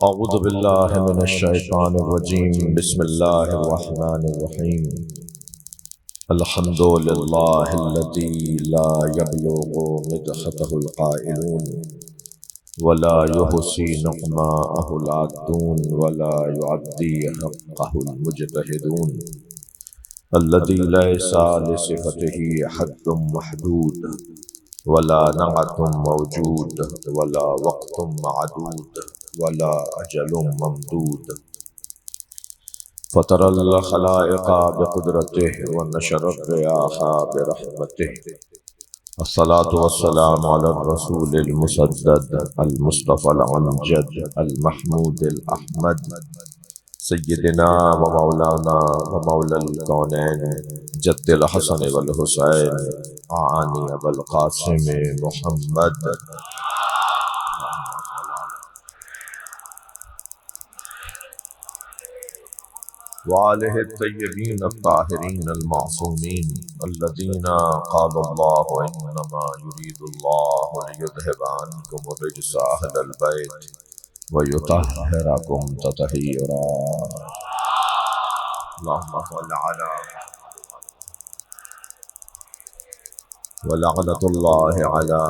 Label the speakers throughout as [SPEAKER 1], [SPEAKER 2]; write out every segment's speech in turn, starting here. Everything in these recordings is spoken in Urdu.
[SPEAKER 1] اعوذ باللہ من الشیطان الرجیم بسم اللہ الرحمن الرحیم الحمد للہ الذی لا یبلغ مدحته القائلون ولا يحصي نعماءه العادون ولا يعدي حقه المجتهدون الذي ليس لصفته حد محدود ولا نعت موجود ولا وقت معدود ولا أجل ممدود فطر الخلائق بقدرته ونشر الرياح برحمته الصلاة والسلام على الرسول المسدد المصطفى الأمجد المحمود الأحمد سيدنا ومولانا ومولى الكونين جد الحسن والحسين عاني أبا القاسم محمد وآله الطيبين الطاهرين المعصومين الذين قال الله إنما يريد الله ليذهب عنكم الرجس أهل البيت ويطهركم تطهيرا اللهم صل على ولعنة الله على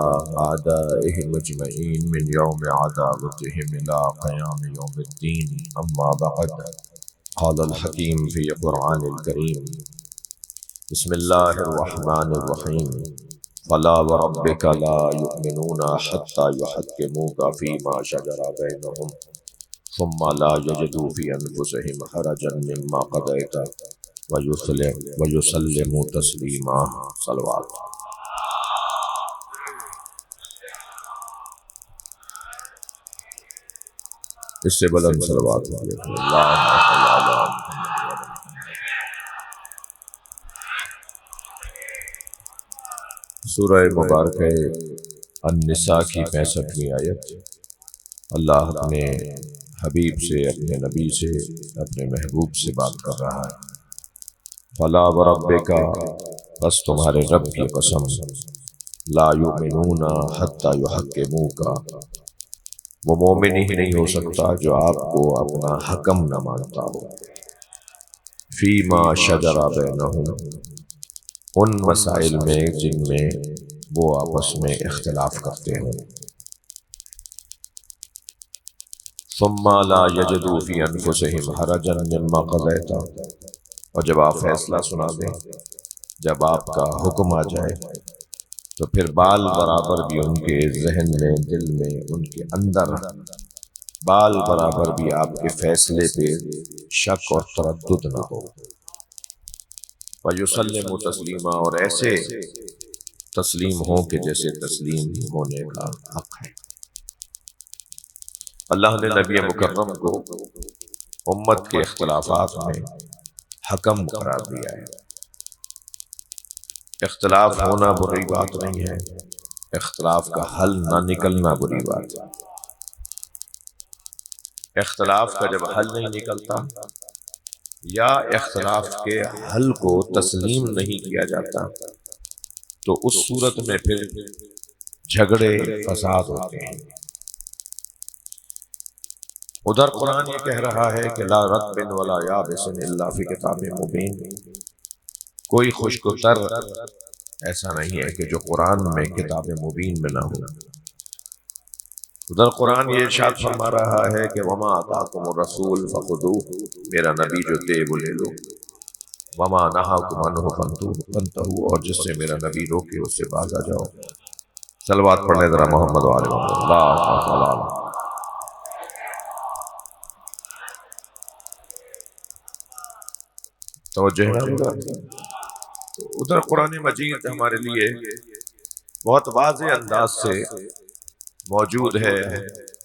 [SPEAKER 1] أعدائهم أجمعين من يوم عداوتهم إلى قيام يوم الدين أما بعد قال الحكيم في القرآن الكريم بسم الله الرحمن الرحيم فلا وربك لا يؤمنون حتى يحكموك فيما شجر بينهم ثم لا يجدوا في أنفسهم حرجا مما قضيت ويسلموا تسليما صلوات اس سے بلند صلوات سورہ مبارکہ النساء کی 65ویں آیت۔ اللہ اپنے حبیب سے، اپنے نبی سے، اپنے محبوب سے بات کر رہا ہے۔ فلا وربک، بس تمہارے رب کی قسم، لا یؤمنون حتی یحکموک، وہ مومن ہی نہیں ہو سکتا جو آپ کو اپنا حکم نہ مانتا ہو، فیما شجر بینہم، ان مسائل میں جن میں وہ آپس میں اختلاف کرتے ہیں، ثم لا یجدوا فی انفسہم حرجا مما قضیت، اور جب آپ فیصلہ سنا دیں، جب آپ کا حکم آ جائے تو پھر بال برابر بھی ان کے ذہن میں، دل میں، ان کے اندر بال برابر بھی آپ کے فیصلے پہ شک اور تردد نہ ہو، وَيُسَلِّمُ تَسْلِيمًا، اور ایسے تسلیم ہوں کہ جیسے تسلیم ہونے کا حق ہے۔ اللہ نے نبی مکرم کو امت کے اختلافات میں حکم قرار دیا ہے۔ اختلاف ہونا بری بات نہیں ہے، اختلاف کا حل نہ نکلنا بری بات ہے۔ اختلاف کا جب حل نہیں نکلتا یا اختلاف کے حل کو تسلیم نہیں کیا جاتا تو اس صورت میں پھر جھگڑے فساد ہوتے ہیں۔ ادھر قرآن یہ کہہ رہا ہے کہ لا رطب ولا یابس الا فی کتاب مبین، کوئی خشک و تر ایسا نہیں ہے کہ جو قرآن میں کتاب مبین میں نہ ہو۔ ادھر قرآن یہ ارشاد فرما رہا ہے کہ وما آتاکم الرسول فخذوہ، میرا نبی جو دے وہ لے لو، وما نہاکم عنہ فانتہوا، اور جس سے میرا نبی روکے اس سے باز آ جاؤ۔ صلوات پڑھ لیں ذرا محمد و آل محمد، اللہ تعالی توجہ ہے نا۔ ادھر قرآن مجید ہمارے لیے بہت واضح انداز سے موجود ہے،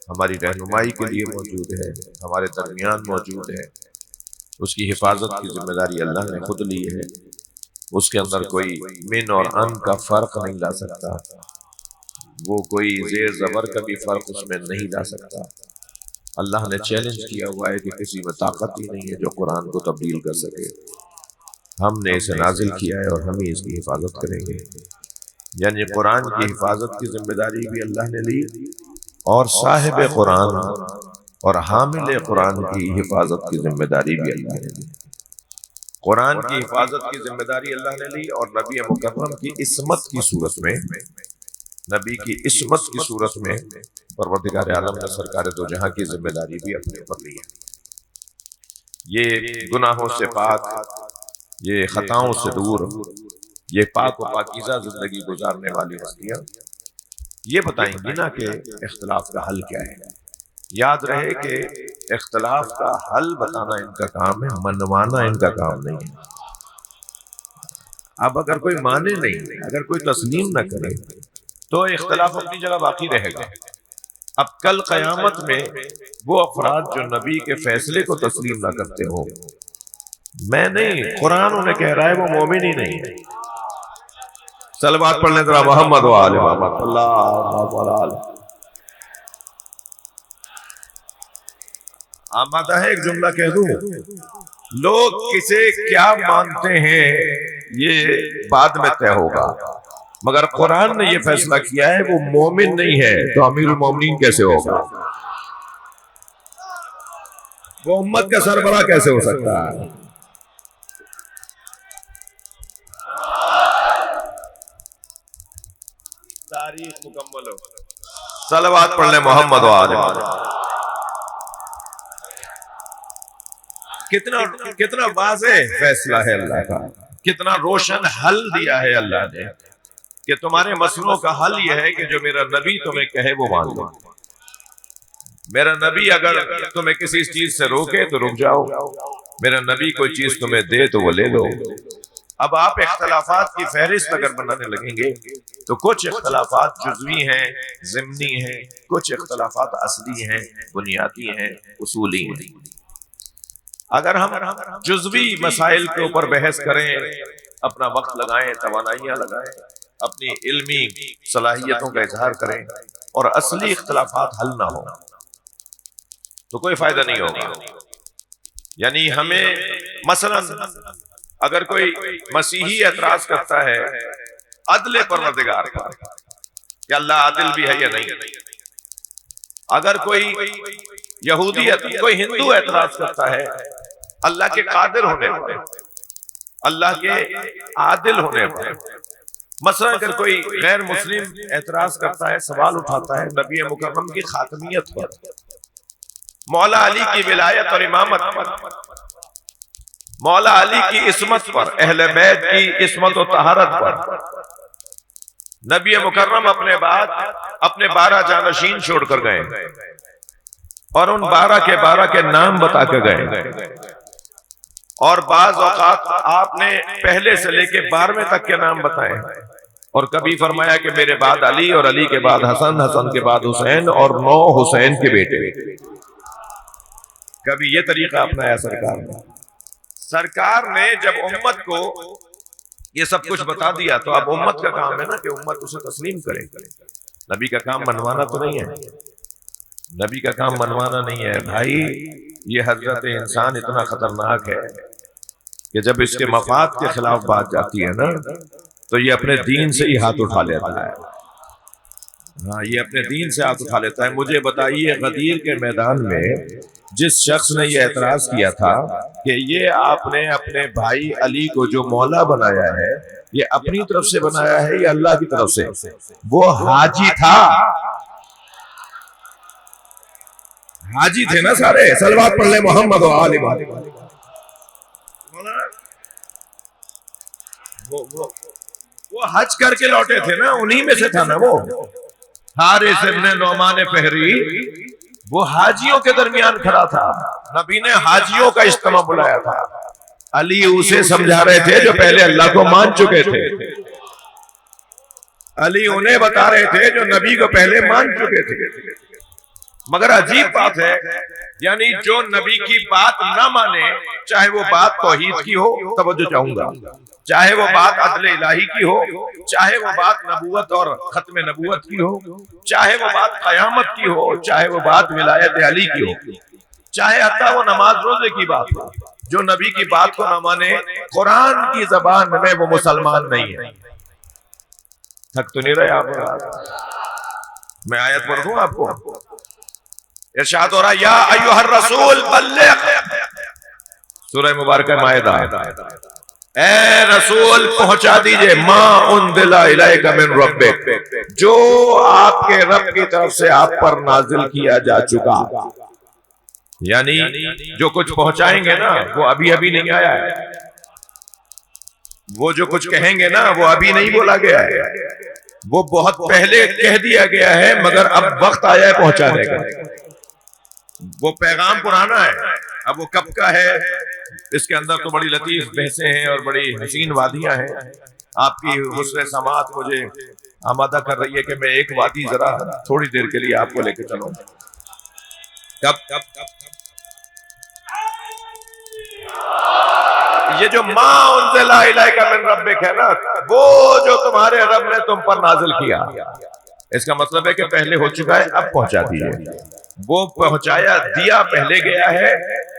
[SPEAKER 1] ہماری رہنمائی کے لیے موجود ہے، ہمارے درمیان موجود ہے۔ اس کی حفاظت کی ذمہ داری اللہ نے خود لی ہے، اس کے اندر کوئی من اور ان کا فرق نہیں لا سکتا، وہ کوئی زیر زبر کا بھی فرق اس میں نہیں لا سکتا۔ اللہ نے چیلنج کیا ہوا ہے کہ کسی میں طاقت ہی نہیں ہے جو قرآن کو تبدیل کر سکے۔ ہم نے اسے نازل کیا ہے اور ہم ہی اس کی حفاظت کریں گے۔ یعنی قرآن کی حفاظت کی ذمہ داری بھی اللہ نے لی، اور صاحب قرآن اور حامل قرآن کی حفاظت کی ذمہ داری بھی اللہ نے لی۔ قرآن کی حفاظت کی ذمہ داری اللہ نے لی، اور نبی مکرم کی عصمت کی صورت میں، نبی کی عصمت کی صورت میں پروردگار عالم نے سرکار دو جہاں کی ذمہ داری بھی اپنے اوپر لی ہے۔ یہ گناہوں سے پاک، یہ خطاؤں سے دور، یہ پاک و پاکیزہ زندگی گزارنے والی ہستیاں یہ بتائیں گی نا کہ اختلاف کا حل کیا ہے۔ یاد رہے کہ اختلاف کا حل بتانا ان کا کام ہے، منوانا ان کا کام نہیں ہے۔ اب اگر کوئی مانے نہیں، اگر کوئی تسلیم نہ کرے تو اختلاف اپنی جگہ باقی رہے گا۔ اب کل قیامت میں وہ افراد جو نبی کے فیصلے کو تسلیم نہ کرتے ہو، میں نہیں، قرآن انہیں کہہ رہا ہے وہ مومن ہی نہیں ہے۔ صلوات پڑھ لیں ذرا محمد و آل محمد، اللہ۔ آمادہ ہے ایک جملہ کہہ دوں، لوگ کسے کیا مانتے ہیں یہ بعد میں طے ہوگا، مگر قرآن نے یہ فیصلہ کیا ہے وہ مومن نہیں ہے تو امیر المومنین کیسے ہوگا؟ وہ امت کا سربراہ کیسے ہو سکتا ہے؟ تاریخ مکمل ہو، صلوات پڑھ لیں محمد و آل محمد۔ کتنا واضح فیصلہ ہے اللہ کا، کتنا روشن حل دیا ہے اللہ نے کہ تمہارے مسئلوں کا حل یہ ہے کہ جو میرا نبی تمہیں کہے وہ مان لو۔ میرا نبی اگر تمہیں کسی چیز سے روکے تو رک جاؤ، میرا نبی کوئی چیز تمہیں دے تو وہ لے لو۔ اب آپ اختلافات کی فہرست اگر بنانے لگیں گے تو کچھ اختلافات جزوی ہیں، ضمنی ہیں، کچھ اختلافات اصلی ہیں، بنیادی ہیں، اصولی ہیں۔ اگر ہم جزوی مسائل کے اوپر بحث کریں، اپنا وقت لگائیں، توانائیاں لگائیں، اپنی علمی صلاحیتوں کا اظہار کریں اور اصلی اختلافات حل نہ ہوں تو کوئی فائدہ نہیں ہوگا۔ یعنی ہمیں مثلا اگر کوئی مسیحی اعتراض کرتا ہے عدل پروردگار پر کہ اللہ عادل بھی ہے یا نہیں، اگر کوئی یہودی کوئی ہندو اعتراض کرتا ہے اللہ کے قادر ہونے پر، اللہ کے عادل ہونے پر، مثلا اگر کوئی غیر مسلم اعتراض کرتا ہے، سوال اٹھاتا ہے نبی مکرم کی خاتمیت پر، مولا علی کی ولایت اور امامت پر، مولا علی کی عصمت پر، اہل بیت کی عصمت و طہارت پر، نبی مکرم اپنے بعد اپنے 12 جانشین چھوڑ کر گئے اور ان 12 کے نام بتا کے گئے، اور بعض اوقات آپ نے پہلے سے لے کے 12ویں تک کے نام بتائے، اور کبھی فرمایا کہ میرے بعد علی، اور علی کے بعد حسن، حسن کے بعد حسین، اور 9 حسین کے بیٹے۔ کبھی یہ طریقہ اپنایا سرکار نے۔ سرکار نے جب امت کو یہ سب کچھ بتا دیا تو اب امت کا کام ہے نا کہ امت اسے تسلیم کرے۔ نبی کا کام منوانا تو نہیں ہے، نبی کا کام منوانا نہیں ہے بھائی۔ یہ حضرت انسان اتنا خطرناک ہے کہ جب اس کے مفاد کے خلاف بات جاتی ہے نا تو یہ اپنے دین سے ہی ہاتھ اٹھا لیتا ہے۔ ہاں، یہ اپنے دین سے ہاتھ اٹھا لیتا ہے۔ مجھے بتائیے غدیر کے میدان میں جس شخص نے یہ اعتراض کیا تھا کہ یہ آپ نے اپنے بھائی علی کو جو مولا بنایا ہے یہ اپنی طرف سے بنایا ہے یا اللہ کی طرف سے، وہ حاجی تھا، حاجی تھے نا سارے۔ صلوات پڑھ لیں محمد و آل محمد۔ وہ حج کر کے لوٹے تھے نا، انہی میں سے تھا نا وہ حارث ابن نعمان فہری، وہ حاجیوں کے درمیان کھڑا تھا۔ نبی نے حاجیوں کا اجتماع بلایا تھا۔ علی اسے سمجھا رہے تھے جو پہلے اللہ کو مان چکے تھے، علی انہیں بتا رہے تھے جو نبی کو پہلے مان چکے تھے۔ مگر عجیب بات ہے، یعنی جو نبی کی بات نہ مانے، چاہے وہ بات توحید کی ہو، توجہ چاہوں گا، چاہے وہ بات عدل الہی کی ہو، چاہے وہ بات نبوت اور ختم نبوت کی ہو، چاہے وہ بات قیامت کی ہو، چاہے وہ بات ولایت علی کی ہو، چاہے حتیٰ وہ نماز روزے کی بات ہو، جو نبی کی بات کو نہ مانے قرآن کی زبان میں وہ مسلمان نہیں ہے۔ تھک تو نہیں رہے آپ؟ میں آیت پڑھ دوں آپ کو، ارشاد ہو رہا یا ایھا الرسول بلغ، سورہ مبارکہ مائدہ، اے رسول پہنچا دیجئے ما انزل الیک من ربک، جو آپ کے رب کی طرف سے آپ پر نازل کیا جا چکا. یعنی جو کچھ پہنچائیں گے نا وہ ابھی ابھی نہیں آیا ہے، وہ جو کچھ کہیں گے نا وہ ابھی نہیں بولا گیا ہے، وہ بہت پہلے کہہ دیا گیا ہے، مگر اب وقت آیا ہے پہنچانے کا. وہ پیغام پرانا ہے، اب وہ کب کا ہے اس کے اندر تو بڑی لطیف بحثیں ہیں اور بڑی حسین وادیاں ہیں. آپ کی حسن سماعت مجھے آمادہ کر رہی ہے کہ میں ایک وادی ذرا تھوڑی دیر کے لیے آپ کو لے کے چلوں. یہ جو ما انزل الیک من ربک ہے نا، وہ جو تمہارے رب نے تم پر نازل کیا، اس کا مطلب ہے کہ پہلے ہو چکا ہے، اب پہنچا دیجیے. وہ پہنچایا دیا پہلے گیا ہے،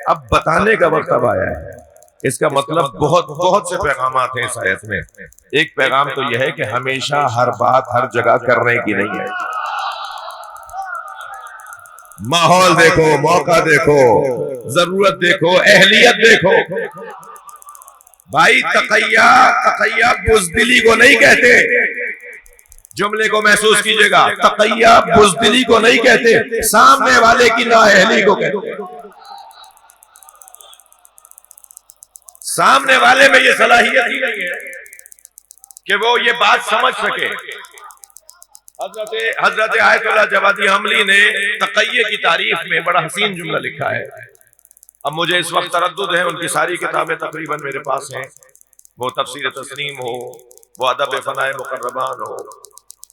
[SPEAKER 1] اب بتانے کا وقت اب آیا ہے. اس کا مطلب بہت سے پیغامات ہیں اس آیت میں. ایک پیغام تو یہ ہے کہ ہمیشہ ہر بات ہر جگہ کرنے کی نہیں ہے. ماحول دیکھو، موقع دیکھو، ضرورت دیکھو، اہلیت دیکھو. بھائی تقیہ بزدلی کو نہیں کہتے، جملے کو محسوس کیجئے گا، تقیہ بزدلی کو نہیں کہتے، سامنے والے کی نااہلی کو کہتے. سامنے والے میں یہ صلاحیت ہی نہیں ہے کہ وہ یہ بات سمجھ سکے. حضرت آیت اللہ جوادی حملی نے تقیہ کی تعریف میں بڑا حسین جملہ لکھا ہے. اب مجھے اس وقت تردد ہے، ان کی ساری کتابیں تقریباً میرے پاس ہیں، وہ تفسیر تسنیم ہو، وہ ادب فنائے مقربان ہو،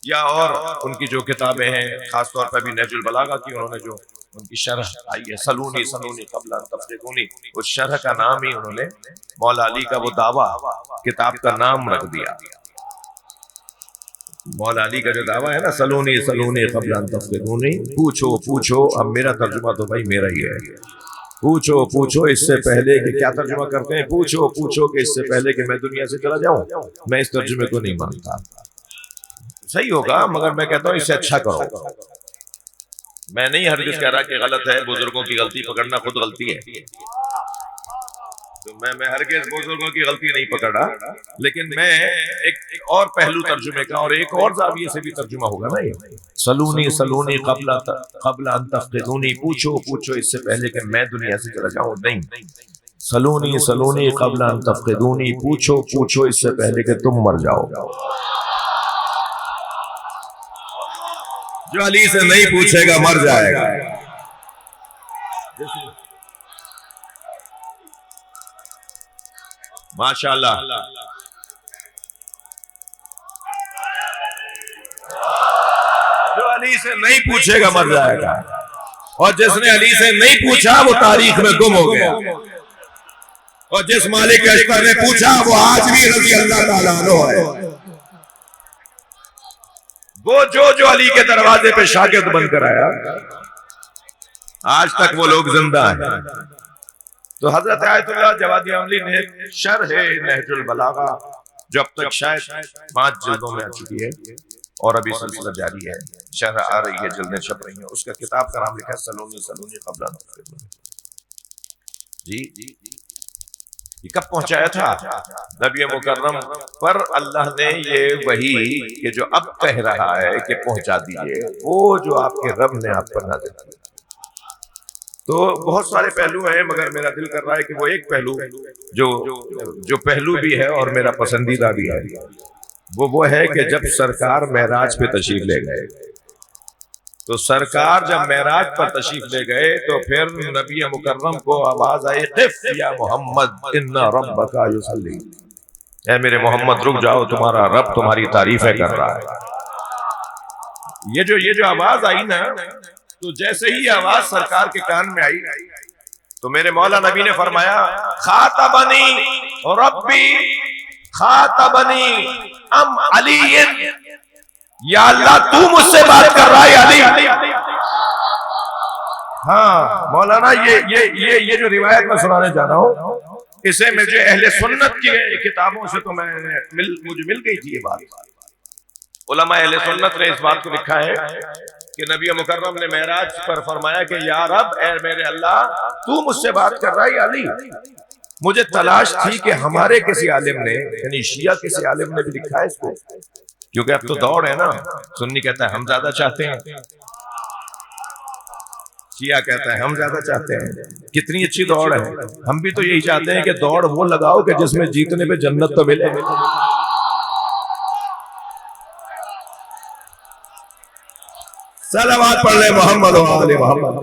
[SPEAKER 1] یا اور ان کی جو کتابیں ہیں، خاص طور پر بھی نہج البلاغہ کی انہوں نے جو ان کی شرح آئی ہے، سلونی قبل ان تفقدونی، اس شرح کا نام ہی انہوں نے مولا علی کا وہ دعویٰ کتاب کا نام رکھ دیا. مولا علی کا جو دعویٰ ہے نا، سلونی قبل ان تفقدونی، پوچھو. اب میرا ترجمہ تو بھائی میرا ہی ہے. پوچھو اس سے پہلے کہ کیا ترجمہ کرتے ہیں، پوچھو کہ اس سے پہلے کہ میں دنیا سے چلا جاؤں. میں اس ترجمے کو نہیں مانتا، صحیح ہوگا مگر میں کہتا ہوں اس سے اچھا کرو. میں نہیں ہرگز کہہ رہا کہ غلط ہے، بزرگوں کی غلطی پکڑنا خود غلطی ہے، تو میں ہرگز بزرگوں کی غلطی نہیں پکڑا، لیکن میں ایک اور پہلو ترجمے کا اور ایک اور زاویے سے بھی ترجمہ ہوگا نا. یہ سلونی قبل ان تفقدونی، پوچھو اس سے پہلے کہ میں دنیا سے چلا جاؤں. نہیں، سلونی قبل ان تفقدونی، پوچھو اس سے پہلے کہ تم مر جاؤ. جو علی سے نہیں پوچھے گا مر جائے گا. ماشاءاللہ. جو علی سے نہیں پوچھے گا مر جائے گا، اور جس نے علی سے نہیں پوچھا وہ تاریخ میں گم ہو گیا، اور جس مالک اشتر نے پوچھا وہ آج بھی رضی اللہ تعالیٰ عنہ ہے. وہ جو علی کے دروازے پہ شاگرد بن کر آیا، آج تک وہ لوگ زندہ ہیں. تو حضرت آیت اللہ جوادی حملی نے شرح نہج البلاغہ جو اب تک شاید 5 جلدوں میں آ چکی ہے اور ابھی سلسلہ جاری ہے، شرح آ رہی ہے، جلدیں چھپ رہی ہیں، اس کا کتاب کا نام لکھا ہے سلونی قبل ان تفقدونی. جی یہ کب پہنچایا تھا؟ نبی مکرم پر اللہ نے یہ وحی کہ جو اب کہہ رہا ہے کہ پہنچا دیجئے، وہ جو آپ کے رب نے آپ پر نازل کیا. تو بہت سارے پہلو ہیں، مگر میرا دل کر رہا ہے کہ وہ ایک پہلو جو پہلو بھی ہے اور میرا پسندیدہ بھی ہے، وہ ہے کہ جب سرکار معراج پہ تشریف لے گئے، تو سرکار جب معراج پر تشریف لے گئے تو پھر نبی مکرم کو آواز آئی قف یا محمد ان ربک یصلی، اے میرے محمد رک جاؤ، تمہارا رب تمہاری تعریفیں کر رہا ہے. یہ جو آواز آئی نا، تو جیسے ہی آواز سرکار کے کان میں آئی تو میرے مولا نبی نے فرمایا خاطبنی ربی خاطبنی ام علی، یا اللہ تو مجھ سے بات کر رہا ہے علی. ہاں مولانا یہ جو روایت میں سنانے جا رہا ہوں، اسے مجھے اہل سنت کی کتابوں سے تو مجھے مل گئی تھی. یہ بات علماء اہل سنت نے اس بات کو لکھا ہے کہ نبی مکرم نے معراج پر فرمایا کہ یا رب، اے میرے اللہ، تو مجھ سے بات کر رہا ہے یا علی؟ مجھے تلاش تھی کہ ہمارے کسی عالم نے، یعنی شیعہ کسی عالم نے بھی لکھا ہے اس کو، کیونکہ اب تو دوڑ ہے نا، سنی کہتا ہے ہم زیادہ چاہتے ہیں، شیعہ کہتا ہے ہم زیادہ چاہتے ہیں۔ کتنی اچھی دوڑ ہے، ہم بھی تو یہی چاہتے ہیں کہ دوڑ وہ لگاؤ کہ جس میں جیتنے پہ جنت تو ملے۔ صلوات پڑھ لے محمد و آل محمد۔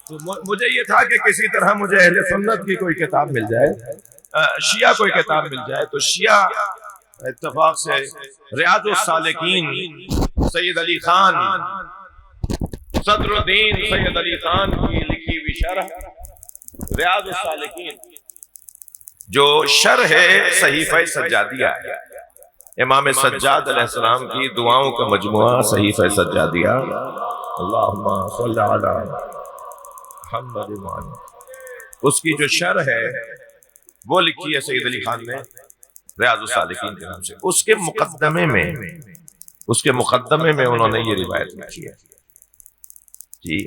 [SPEAKER 1] تو مجھے یہ تھا کہ کسی طرح مجھے اہل سنت کی کوئی کتاب مل جائے، شیعہ کوئی کتاب مل جائے، تو شیعہ اتفاق سے ریاض السالکین سید علی خان، صدر الدین سید علی خان کی لکھی ہوئی شرح ریاض السالکین، جو شرح صحیفہ سجادیہ ہے، امام سجاد علیہ السلام کی دعاؤں کا مجموعہ صحیفہ سجادیہ، اللہم صلی علی محمد، اس کی جو شرح ہے وہ لکھی ہے سید علی خان نے ریاض السالکین کے نام سے۔ اس کے مقدمے میں انہوں نے یہ روایت لکھی ہے جی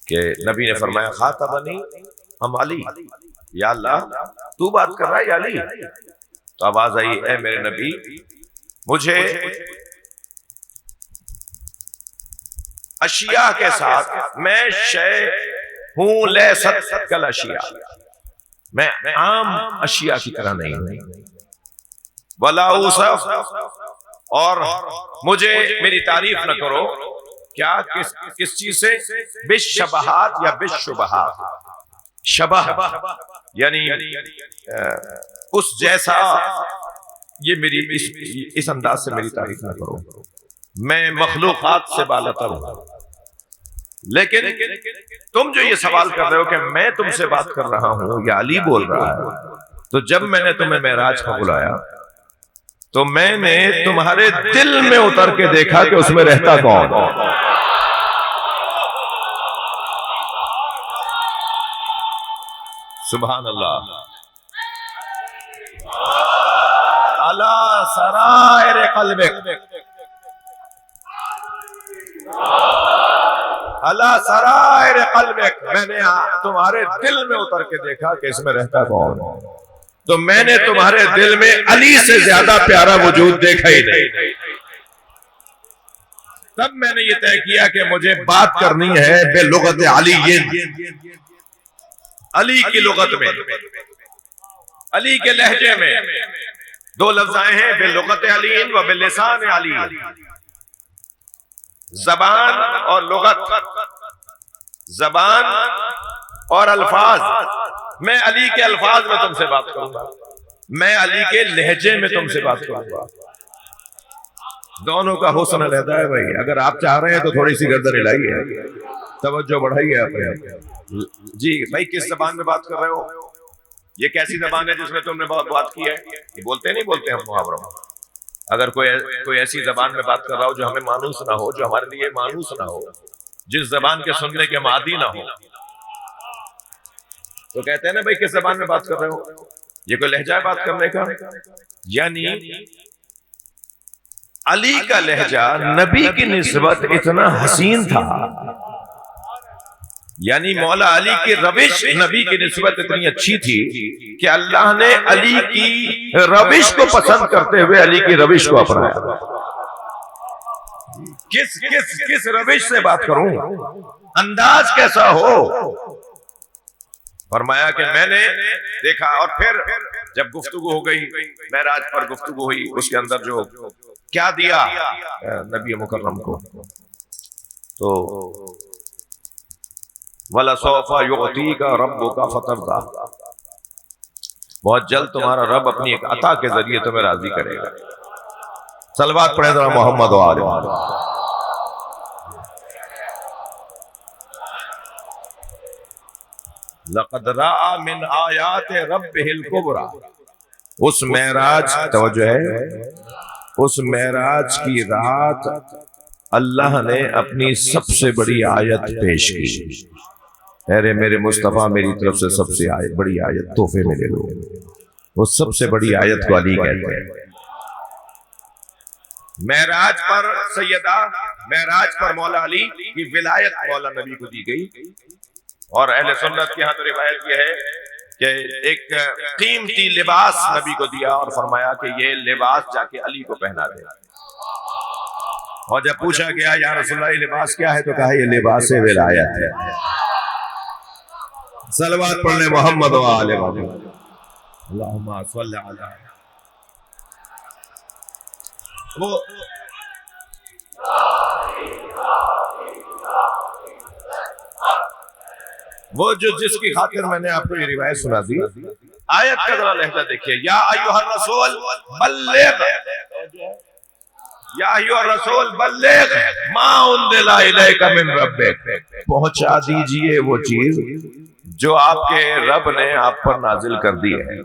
[SPEAKER 1] کہ نبی نے فرمایا خاطبنی ام علی، یا اللہ تو بات کر رہا ہے یا علی؟ تو آواز آئی اے میرے نبی، مجھے اشیاء کے ساتھ، میں شے ہوں لیست کل اشیاء، میں عام اشیاء کی طرح نہیں ہوں، ولا اوصف، اور مجھے میری تعریف نہ کرو، کیا کس چیز سے؟ بالشبہات یا بالشبہات، شبہ یعنی اس جیسا، یہ میری اس انداز سے میری تعریف نہ کرو، میں مخلوقات سے بالاتر ہوں۔ لیکن تم جو یہ سوال کر رہے ہو کہ میں تم سے بات کر رہا ہوں یا علی بول رہا ہے، تو جب میں نے تمہیں معراج کو بلایا تو میں نے تمہارے دل میں اتر کے دیکھا کہ اس میں رہتا کون۔ سبحان اللہ۔ علی سرائر قلبک، علی سرائر قلبک، میں نے تمہارے دل میں اتر کے دیکھا کہ اس میں رہتا کون، تو میں نے تمہارے دل میں علی سے زیادہ پیارا وجود دیکھا ہی نہیں۔ تب میں نے یہ طے کیا کہ مجھے بات کرنی ہے بے لغت علی، علی کی لغت میں، علی کے لہجے میں۔ دو لفظ آئے ہیں، بے لغت علی و بے لسان علی، زبان اور لغت، زبان اور الفاظ۔ میں علی کے الفاظ میں تم سے بات کروں گا، میں علی کے لہجے میں تم سے بات کروں گا۔ دونوں کا حسن علیحدہ ہے بھائی۔ اگر آپ چاہ رہے ہیں تو تھوڑی سی گردن ہلائیے، توجہ بڑھائیے اپنے۔ جی بھائی، کس زبان میں بات کر رہے ہو؟ یہ کیسی زبان ہے جس میں تم نے بات کی ہے؟ یہ بولتے نہیں بولتے ہم محاوروں میں؟ اگر کوئی ایسی زبان میں بات کر رہا ہو جو ہمیں مانوس نہ ہو، جو ہمارے لیے مانوس نہ ہو، جس زبان کے سننے کے عادی نہ ہو، تو کہتے ہیں نا بھائی کس زبان میں بات کر رہے ہو؟ یہ کوئی لہجہ ہے بات کرنے کا؟ یعنی علی کا لہجہ نبی کی نسبت اتنا حسین تھا، یعنی مولا علی کی روش نبی کی نسبت اتنی اچھی تھی کہ اللہ نے علی کی روش کو پسند کرتے ہوئے علی کی روش کو اپنایا۔ کس روش سے بات کروں، انداز کیسا ہو؟ فرمایا کہ میں نے دیکھا، اور پھر جب گفتگو ہو گئی، معراج پر گفتگو ہوئی، اس کے اندر جو کیا دیا نبی مکرم کو، تو وَلَسَوْفَ يُعْطِيكَ رَبُّكَ فَتَرْضَىٰ، بہت جلد تمہارا رب اپنی ایک عطا کے ذریعے تمہیں راضی کرے گا۔ صلوات پڑھیں ذرا محمد و آل محمد۔ لَقَدْ رَأَى مِنْ آيَاتِ رَبِّهِ الْكُبْرَى، اس معراج، توجہ ہے، اس معراج کی رات اللہ نے اپنی سب سے بڑی آیت پیش کی۔ ارے میرے مصطفیٰ، میری طرف سے سب سے بڑی آیت تحفے میں لے لو۔ وہ سب سے بڑی آیت کو علی کہتے ہیں۔ معراج پر سیدہ معراج پر مولا علی کی ولایت مولا نبی کو دی گئی، اور اہل سنت کے ہاں تو روایت یہ ہے کہ ایک قیمتی لباس نبی کو دیا اور فرمایا کہ یہ لباس جا کے علی کو پہنا دے، اور جب پوچھا گیا یا رسول اللہ یہ لباس کیا ہے تو کہا یہ لباس ولایت ہے۔ صلوات پڑھنے محمد و آل محمد، اللہم صلی علی وہ جو جس کی خاطر میں نے آپ کو یہ روایت سنا دی، آیت کا ذرا لہجہ دیکھیے، یا ایھا الرسول بلغ، یا ایھا الرسول بلغ ما انزل الیک من ربک، پہنچا دیجئے وہ چیز جو آپ کے رب نے آپ پر نازل کر دی ہے،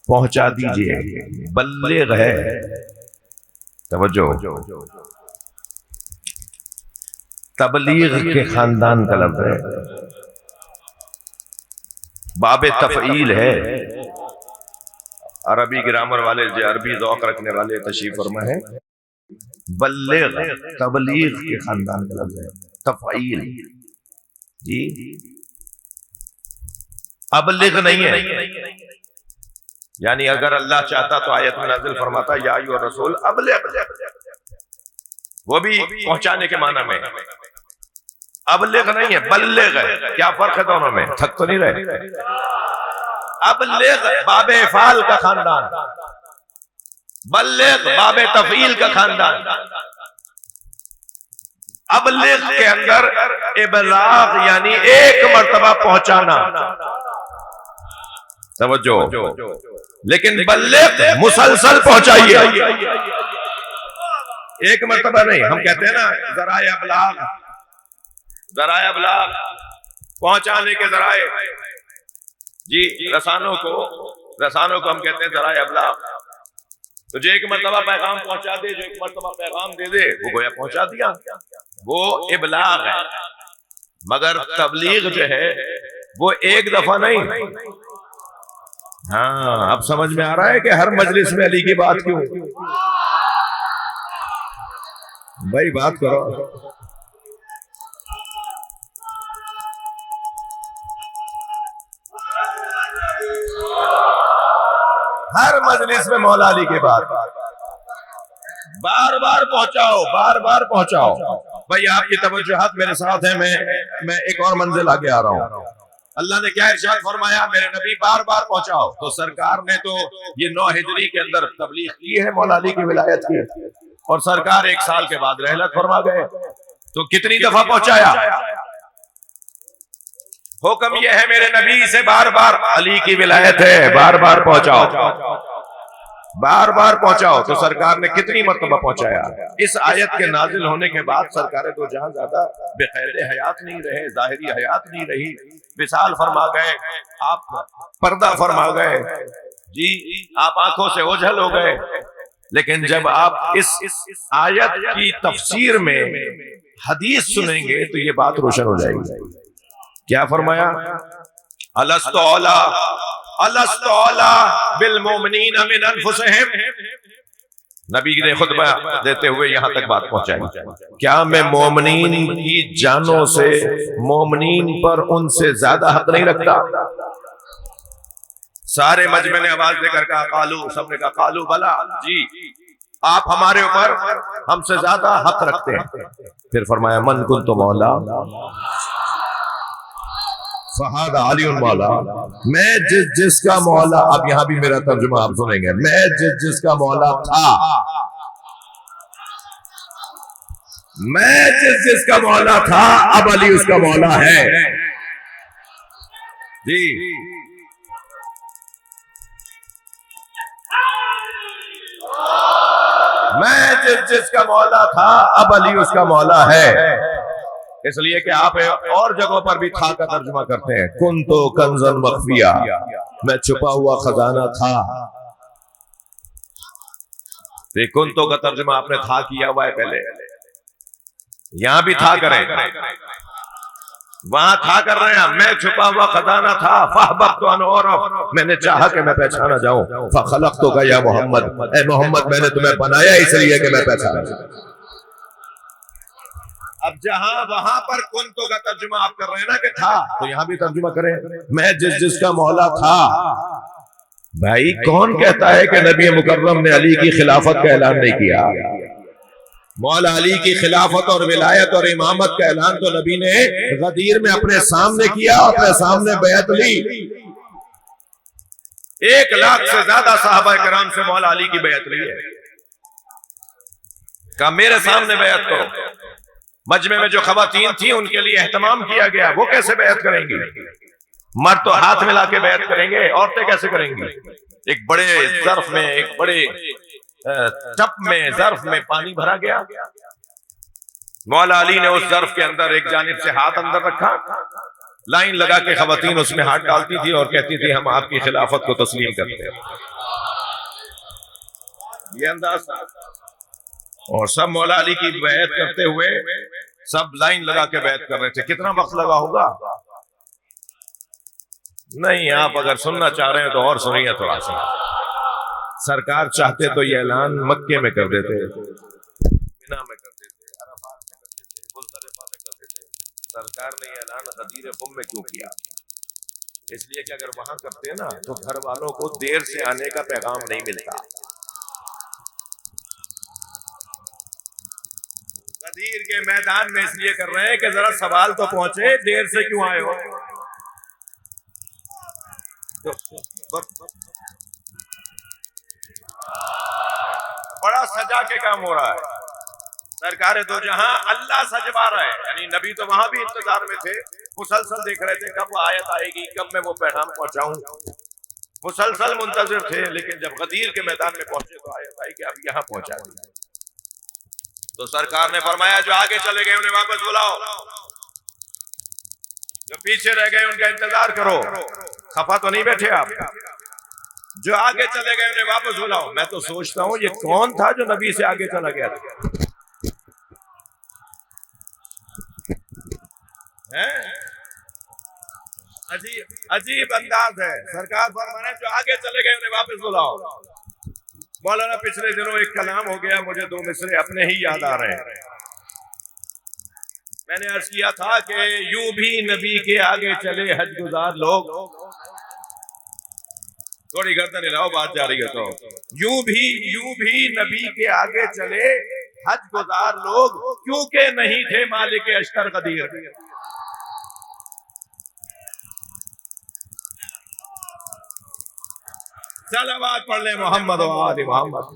[SPEAKER 1] پہنچا دیجئے، بلغ ہے، توجہ، تبلیغ کے خاندان کا لفظ ہے، باب تفعیل ہے، عربی گرامر والے جو عربی ذوق رکھنے والے تشریف فرما ہے، بلغ تبلیغ کے خاندان کا لفظ ہے، تفعیل جی، ابلغ نہیں ہے، یعنی اگر اللہ چاہتا تو آیت میں نازل فرماتا یا ایھا الرسول ابلغ، وہ بھی پہنچانے کے معنی میں، ابلغ نہیں ہے، بلغ ہے، کیا فرق ہے دونوں میں؟ تھک تو نہیں رہے؟ ابلغ باب افعال کا خاندان، بلغ باب تفعیل کا خاندان، ابلغ کے اندر ابلاغ یعنی ایک مرتبہ پہنچانا، توجہ، لیکن بلغ مسلسل پہنچائیے، ایک مرتبہ نہیں۔ ہم کہتے ہیں نا ذرائع ابلاغ، ذرائع ابلاغ پہنچانے کے ذرائع، جی رسانوں کو ہم کہتے ہیں ذرائع ابلاغ، تو جو ایک مرتبہ پیغام پہنچا دے، جو ایک مرتبہ پیغام دے دے، وہ گویا پہنچا دیا، وہ ابلاغ ہے، مگر تبلیغ جو ہے وہ ایک دفعہ نہیں۔ ہاں اب سمجھ میں آ رہا ہے کہ ہر مجلس میں علی کی بات کیوں؟ بھائی بات کرو، ہر مجلس میں مولا علی کی بات، بار بار پہنچاؤ، بار بار پہنچاؤ۔ بھائی آپ کی توجہات میرے ساتھ ہیں، میں ایک اور منزل آگے آ رہا ہوں۔ اللہ نے کیا ارشاد فرمایا؟ میرے نبی بار بار پہنچاؤ۔ تو سرکار نے تو یہ 9 ہجری کے اندر تبلیغ کی ہے مولا علی کی ولایت کی، اور سرکار 1 سال کے بعد رحلت فرما گئے، تو کتنی دفعہ پہنچایا؟ حکم یہ ہے میرے نبی سے بار بار، علی کی ولایت ہے، بار بار پہنچاؤ، بار بار پہنچاؤ۔ تو سرکار نے کتنی مرتبہ پہنچایا؟ اس آیت کے نازل ہونے کے بعد سرکار تو جہاں زیادہ بے قید حیات نہیں رہے، ظاہری حیات نہیں رہی، وصال فرما گئے، آپ پردہ فرما گئے، جی آپ آنکھوں سے اوجھل ہو گئے، لیکن جب آپ اس آیت کی تفسیر میں حدیث سنیں گے تو یہ بات روشن ہو جائے گی۔ کیا فرمایا؟ الست اولیٰ بالمؤمنین من انفسہم، نبی نے خطبہ دیتے ہوئے یہاں تک بات پہنچائی، کیا میں مومنین کی جانوں سے مومنین پر ان سے زیادہ حق نہیں رکھتا؟ سارے مجمع نے آواز دے کر کہا قالو، سب نے کہا قالو بلا، جی آپ ہمارے اوپر ہم سے زیادہ حق رکھتے ہیں۔ پھر فرمایا من کنت مولا فہذا علی مولا، میں جس کا مولا، اب یہاں بھی میرا ترجمہ آپ سنیں گے، میں جس کا مولا تھا، میں جس کا مولا تھا، اب علی اس کا مولا ہے، جی میں جس کا مولا تھا، اب علی اس کا مولا ہے۔ اس لیے کہ آپ اور جگہوں پر بھی تھا کا ترجمہ کرتے ہیں، کنتو کنزن مخفیہ، میں چھپا ہوا خزانہ تھا۔ کنتو کا ترجمہ آپ نے تھا کیا ہوا ہے پہلے، یہاں بھی تھا کریں، وہاں تھا کر رہے ہیں، میں چھپا ہوا خزانہ تھا، فاحببت ان اعرف، میں نے چاہا کہ میں پہچانا جاؤں، فخلقتک یا محمد، اے محمد میں نے تمہیں بنایا اس لیے کہ میں پہچانا جاؤں۔ اب جہاں وہاں پر کنتو کا ترجمہ آپ کر رہے ہیں نا کہ تھا، تو یہاں بھی ترجمہ کریں، میں جس کا مولا تھا۔ بھائی کون کہتا ہے کہ نبی مکرم نے علی کی خلافت کا اعلان نہیں کیا؟ مولا علی کی خلافت اور ولایت اور امامت کا اعلان تو نبی نے غدیر میں اپنے سامنے کیا، اپنے سامنے بیعت لی۔ 1,00,000 سے زیادہ صحابہ کرام سے مولا علی کی بیعت لی ہے، کہا میرے سامنے بیعت کرو۔ مجمع میں جو خواتین تھیں ان کے لیے اہتمام کیا گیا، وہ کیسے بیعت کریں گی؟ مرد تو ہاتھ ملا کے بیعت کریں گے، عورتیں کیسے کریں گی؟ ایک بڑے ظرف میں، ایک بڑے ٹپ میں، ظرف میں پانی بھرا گیا، مولا علی نے اس ظرف کے اندر ایک جانب سے ہاتھ اندر رکھا، لائن لگا کے خواتین اس میں ہاتھ ڈالتی تھی اور کہتی تھی ہم آپ کی خلافت کو تسلیم کرتے ہیں۔ یہ انداز تھا، اور سب مولا علی کی بیعت کرتے ہوئے سب لائن لگا کے بیعت کر رہے تھے۔ کتنا وقت لگا ہوگا؟ نہیں، آپ اگر سننا چاہ رہے ہیں تو اور سنیے تھوڑا سا۔ سرکار چاہتے تو یہ اعلان مکے میں کر دیتے، مینا میں کر دیتے، عرفات میں کر دیتے، مزدلفہ میں کر دیتے۔ سرکار نے یہ اعلان غدیر قم میں کیوں کیا؟ اس لیے کہ اگر وہاں کرتے نا تو گھر والوں کو دیر سے آنے کا پیغام نہیں ملتا۔ غدیر کے میدان میں اس لیے کر رہے ہیں کہ ذرا سوال تو پہنچے، دیر سے کیوں آئے ہو؟ بڑا سجا کے کام ہو رہا ہے، سرکار دو جہاں اللہ سجوا رہا ہے، یعنی نبی تو وہاں بھی انتظار میں تھے، مسلسل دیکھ رہے تھے کب آیت آئے گی، کب میں وہ پیغام پہنچاؤں، مسلسل منتظر تھے۔ لیکن جب غدیر کے میدان میں پہنچے تو آیت آئی کہ اب یہاں پہنچا دیا، تو سرکار نے فرمایا جو آگے چلے گئے انہیں واپس بلاؤ، جو پیچھے رہ گئے ان کا انتظار کرو۔ خفا تو نہیں بیٹھے آپ؟ جو آگے چلے گئے انہیں واپس بلاؤ۔ میں تو سوچتا ہوں یہ کون تھا جو نبی سے آگے چلا گیا تھا؟ عجیب انداز ہے۔ سرکار فرمانے جو آگے چلے گئے انہیں واپس بلاؤ۔ مولانا پچھلے دنوں ایک کلام ہو گیا، مجھے 2 مصرے اپنے ہی یاد آ رہے ہیں۔ میں نے عرض کیا تھا کہ یوں بھی نبی کے آگے چلے حج گزار لوگ، تھوڑی گردن ہلاؤ بات جا رہی ہے تو، یوں بھی نبی کے آگے چلے حج گزار لوگ، کیونکہ نہیں تھے مالک اشتر قدیر۔ صلوات پڑھ لیں محمد و آل محمد۔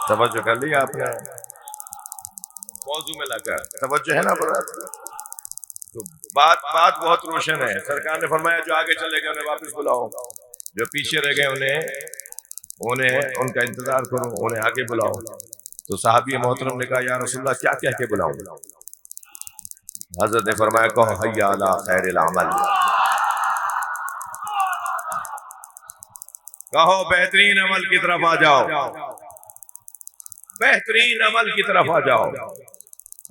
[SPEAKER 1] توجہ کر لیا آپ نے؟ موضوع میں لگا توجہ ہے نا برا؟ تو بات بہت روشن ہے۔ سرکار نے فرمایا جو آگے چلے گئے انہیں واپس بلاؤ، جو پیچھے رہ گئے انہیں ان کا انتظار کرو، انہیں آگے بلاؤ۔ تو صحابی محترم نے کہا یا رسول اللہ کیا کہہ کے بلاؤں؟ حضرت نے فرمایا کہو حی علی خیر العمل، کہو بہترین عمل کی طرف آ جاؤ، بہترین عمل کی طرف آ جاؤ۔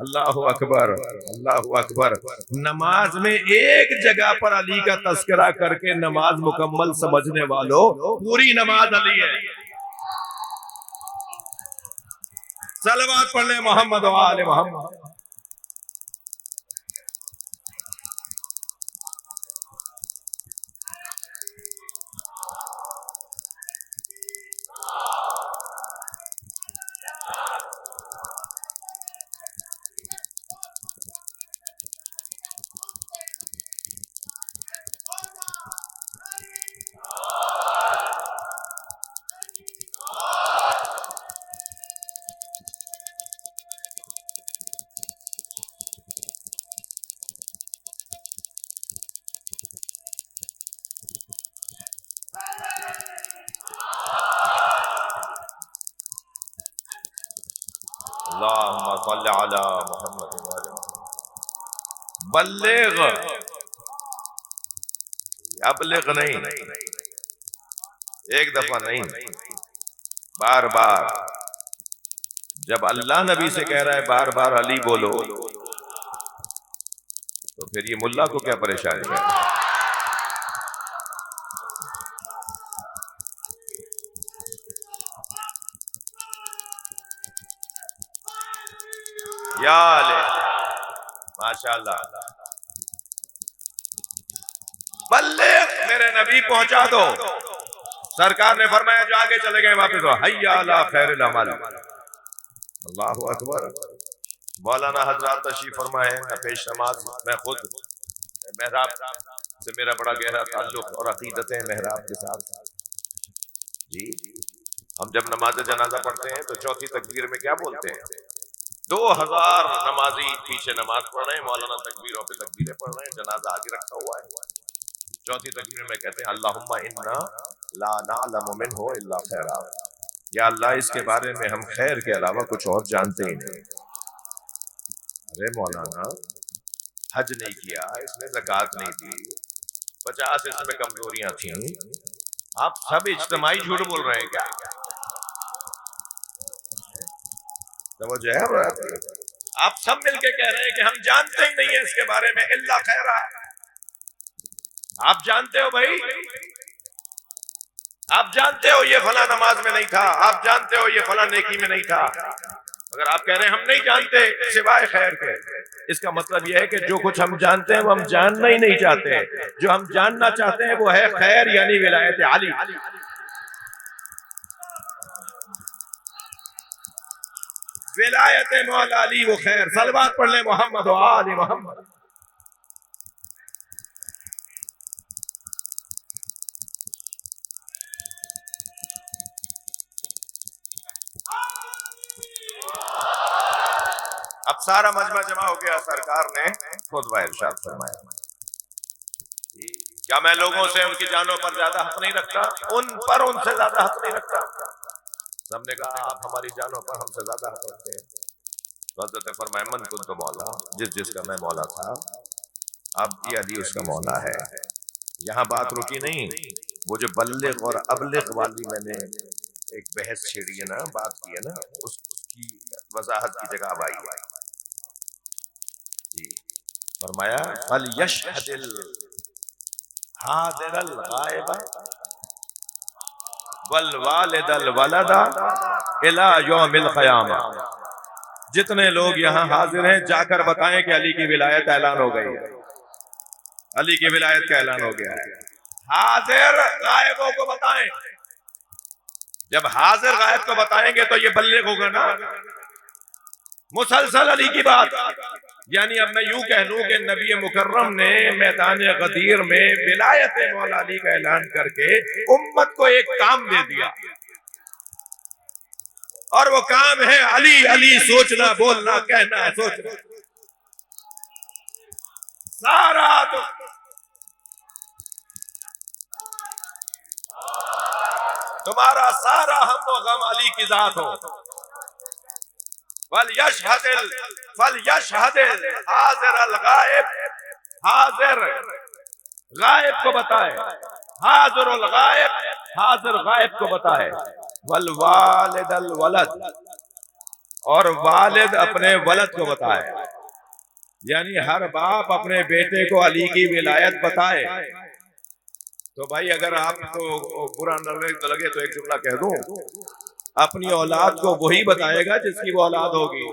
[SPEAKER 1] اللہ اکبر، اللہ اکبر۔ نماز میں ایک جگہ پر علی کا تذکرہ کر کے نماز مکمل سمجھنے والوں، پوری نماز علی ہے۔ صلوات پڑھ لیں محمد و آل محمد۔ اللہم صل علی محمد وعلی محمد۔ بلغ، ابلغ نہیں، ایک دفعہ نہیں، بار بار۔ جب اللہ نبی سے کہہ رہا ہے بار بار علی بولو، تو پھر یہ ملا کو کیا پریشانی ہے؟ یا علی، ماشاءاللہ۔ بلغ، میرے نبی پہنچا دو۔ سرکار نے فرمایا جو آگے چلے گئے واپس ہو، حی علی خیر العمل۔ اللہ اکبر۔ مولانا حضرات تشریف فرمائے، میں پیش نماز، میں خود محراب سے میرا بڑا گہرا تعلق اور عقیدت ہے محراب کے ساتھ۔ جی ہم جب نماز جنازہ پڑھتے ہیں تو چوتھی تکبیر میں کیا بولتے ہیں؟ 2000 نمازی پیچھے نماز پڑھ رہے ہیں، مولانا تکبیروں پہ تکبیریں پڑھ رہے ہیں، جنازہ آگے رکھا ہوا ہے۔ چوتھی تکبیر میں کہتے ہیں اللہم انا لا نعلم منہ الا خیرا، یا اللہ اس کے بارے میں ہم خیر کے علاوہ کچھ اور جانتے ہی نہیں۔ ارے مولانا حج نہیں کیا، اس نے زکوٰۃ نہیں دی، 50 اس میں کمزوریاں تھیں، آپ سب اجتماعی جھوٹ بول رہے ہیں کیا؟ توجہ ہے؟ آپ سب مل کے کہہ رہے ہیں کہ ہم جانتے ہی نہیں ہیں اس کے بارے میں الا خیرا۔ آپ جانتے ہو بھائی، آپ جانتے ہو یہ فلاں نماز میں نہیں تھا، آپ جانتے ہو یہ فلاں نیکی میں نہیں تھا، اگر آپ کہہ رہے ہیں ہم نہیں جانتے سوائے خیر کے، اس کا مطلب یہ ہے کہ جو کچھ ہم جانتے ہیں وہ ہم جاننا ہی نہیں چاہتے، جو ہم جاننا چاہتے ہیں وہ ہے خیر، یعنی ولایت علی۔ ولایت مولا علی وہ خیر۔ صلوات پڑھ لیں محمد و آل محمد۔ اب سارا مجمع جمع ہو گیا، سرکار نے خطبہ ارشاد فرمایا، کیا میں لوگوں سے ان کی جانوں پر زیادہ حق نہیں رکھتا؟ ان پر ان سے زیادہ حق نہیں رکھتا؟ سب نے کہا آپ ہماری جانوں پر ہم سے زیادہ حق رکھتے ہیں۔ تو حضرت نے فرمایا من کنت مولا، جس کا میں مولا تھا اب یہ علی اس کا مولا ہے۔ یہاں بات رکی نہیں، وہ جو بلغ اور ابلغ والی میں نے ایک بحث چھیڑی ہے نا، بات کی ہے نا، اس کی وضاحت کی جگہ اب آئی ہے۔ جی فرمایا فَلْيَشْهَدِ الْحَاضِرَ الْغَائِبَ وَالْوَالِدَ الْوَلَدَ إِلَى يَوْمِ الْقِيَامَةِ۔ جتنے لوگ یہاں حاضر ہیں جا کر بتائیں کہ علی کی ولایت اعلان ہو گئی ہے، علی کی ولایت کا اعلان ہو گیا ہے۔ حاضر غائبوں کو بتائیں، جب حاضر غائب کو بتائیں گے تو یہ بلغ ہوگا نا، مسلسل علی کی بات۔ یعنی اب میں یوں کہہ لوں کہ نبی مکرم نے میدان غدیر میں ولایت مولا علی کا اعلان کر کے امت کو ایک کام دے دیا، اور وہ کام ہے علی علی، سوچنا بولنا کہنا سوچنا، سارا تو تمہارا سارا ہم و غم علی کی ذات ہو۔ فَلْيَشْهَدِ الْحَاضِرَ الْغَائِبَ، حاضر غائب کو بتائے، حاضر الغائب حاضر غائب کو بتائے، وَالْوَالِدَ الْوَلَدَ، اور والد اپنے ولد کو بتائے، یعنی ہر باپ اپنے بیٹے کو علی کی ولایت بتائے۔ تو بھائی اگر آپ کو برا نہ لگے تو ایک جملہ کہہ دوں، اپنی اولاد کو وہی بتائے گا جس کی وہ اولاد ہوگی۔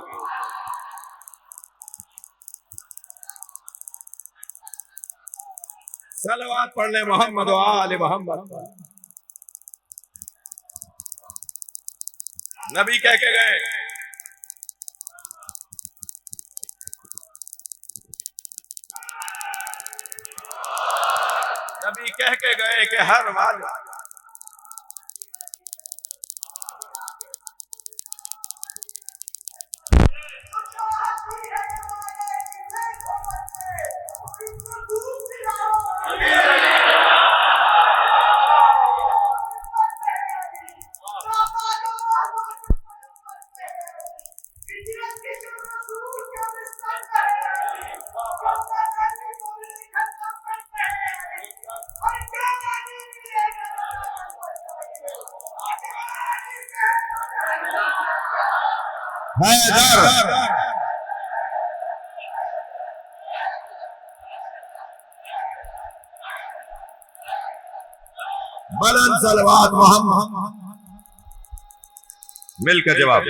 [SPEAKER 1] صلوات پڑھ لیں محمد و آل محمد۔ نبی کہہ کے گئے، نبی کہہ کے گئے کہ ہر والد حیدر بلند صلوات محمد. مل کر جواب.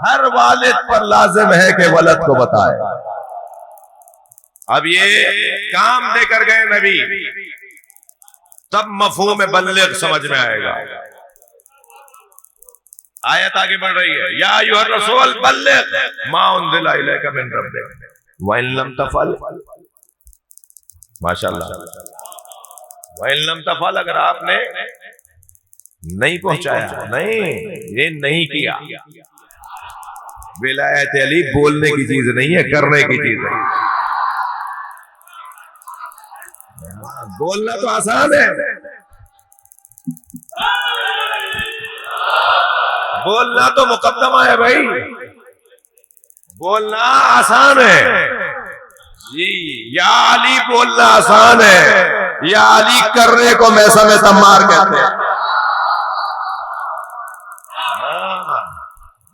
[SPEAKER 1] ہر والد پر لازم ہے کہ ولد کو بتائے. اب یہ کام دے کر گئے نبی، تب مفہوم بلغ سمجھ میں آئے گا. آیت آگے بڑھ رہی ہے، یا ایھا الرسول بلغ ما انزل الیک من ربک وان لم تفعل. ماشاءاللہ. وان لم تفعل، اگر آپ نے نہیں پہنچایا، نہیں، یہ نہیں کیا. ولایت علی بولنے کی چیز نہیں ہے، کرنے کی چیز ہے. بولنا تو آسان ہے، بولنا تو مقدمہ ہے بھائی، بولنا آسان ہے جی. یا علی بولنا آسان ہے، یا علی کرنے کو میسم تمار کہتے ہیں.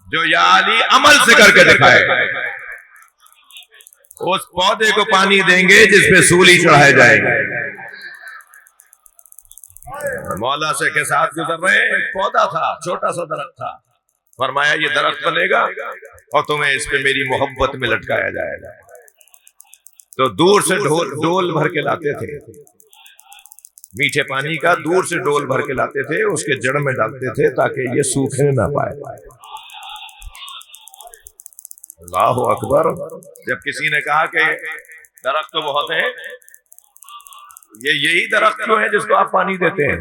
[SPEAKER 1] جو یا علی عمل سے کر کے دکھائے. اس پودے کو پانی دیں گے جس پہ سولی چڑھائے جائیں گے. مولا سے کے ساتھ گزر رہے، ایک پودا تھا، چھوٹا سا درخت تھا. فرمایا یہ درخت بنے گا اور تمہیں اس پہ میری محبت میں لٹکایا جائے گا. تو دور سے ڈول بھر کے لاتے تھے، میٹھے پانی کا دور سے ڈول بھر کے لاتے تھے، اس کے جڑ میں ڈالتے تھے تاکہ یہ سوکھنے نہ پائے. اللہ اکبر. جب کسی نے کہا کہ درخت تو بہت ہیں، یہی درخت کیوں ہے جس کو آپ پانی دیتے ہیں؟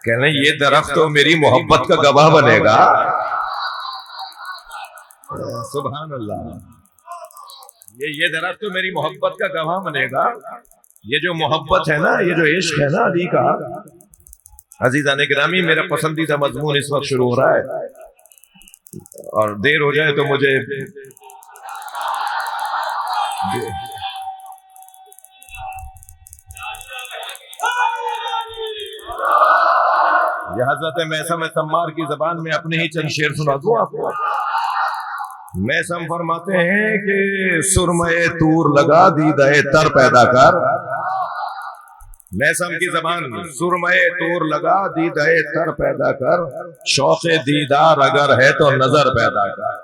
[SPEAKER 1] کہنے یہ درخت تو میری محبت کا گواہ بنے گا. سبحان اللہ. یہ درخت تو میری محبت کا گواہ بنے گا. یہ جو محبت ہے نا، یہ جو عشق ہے نا علی کا، عزیزان گرامی، میرا پسندیدہ مضمون اس وقت شروع ہو رہا ہے، اور دیر ہو جائے تو مجھے یہ حضرت میثم تمار کی زبان میں اپنے ہی چند شعر سنا دوں آپ کو. میثم فرماتے ہیں کہ سرمے طور لگا دیدہ تر پیدا کر. میثم کی زبان، سرمے طور لگا دیدہ تر پیدا کر، شوق دیدار اگر ہے تو نظر پیدا کر.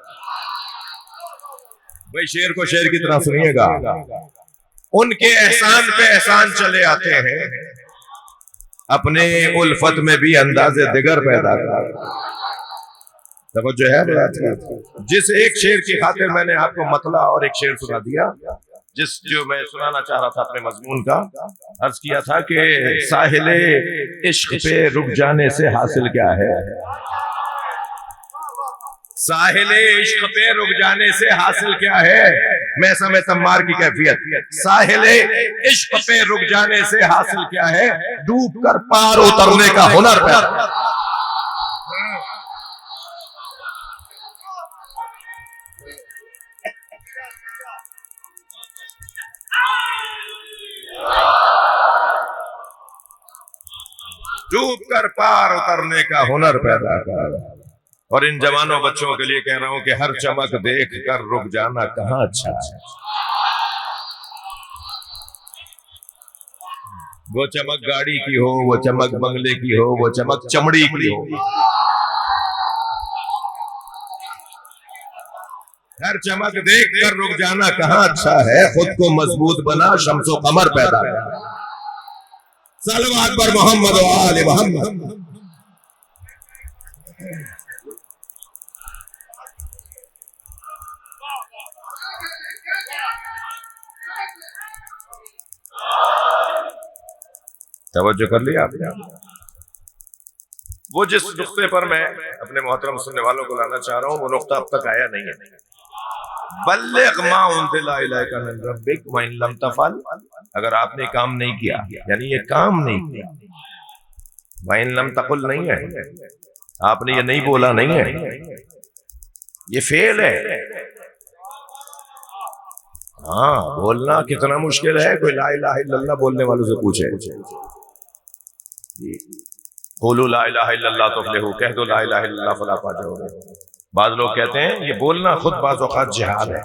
[SPEAKER 1] بھائی شعر کو شعر کی طرح سنیے گا. ان کے احسان پہ احسان چلے آتے ہیں، اپنے الفت میں بھی انداز دیگر پیدا کر. توجہ ہے بات کی. جس ایک شعر کی خاطر میں نے آپ کو مطلع اور ایک شعر سنا دیا، جو میں سنانا چاہ رہا تھا اپنے مضمون کا. عرض کیا تھا کہ ساحل عشق پہ رک جانے سے حاصل کیا ہے؟ ساحل عشق پہ رک جانے سے حاصل کیا ہے؟ میثم تمار کی کیفیت. ساحل عشق پہ رک جانے سے حاصل کیا ہے؟ ڈوب کر پار اترنے کا ہنر پیدا. ڈوب کر پار اترنے کا ہنر پیدا کر. اور ان جوانوں بچوں کے لیے کہہ رہا ہوں کہ ہر چمک دیکھ کر رک جانا کہاں اچھا ہے. وہ چمک گاڑی کی ہو، وہ چمک بنگلے کی ہو، وہ چمک چمڑی کی ہو، ہر چمک دیکھ کر رک جانا کہاں اچھا ہے. خود کو مضبوط بنا، شمس و قمر پیدا کر. صلوات پر محمد و آل محمد. توجہ کر لیا آپ نے؟ وہ جس نقطے پر میں اپنے محترم سننے والوں کو لانا چاہ رہا ہوں، وہ نقطہ اب تک آیا نہیں ہے. بلغ ما انزل الیک من ربک وان لم تفعل، اگر آپ نے کام نہیں کیا، یعنی یہ کام نہیں کیا، وان لم تقل نہیں ہے، آپ نے یہ نہیں بولا نہیں ہے، یہ فعل ہے۔ ہاں بولنا کتنا مشکل ہے، کوئی لا الہ الا اللہ بولنے والوں سے پوچھے، قولوا لا الہ الا اللہ تفلحوا، کہہ دو لا الہ الا اللہ فلاح پا جاؤ گے۔ بعض لوگ کہتے ہیں یہ بولنا خود بعض اوقات جہاد ہے۔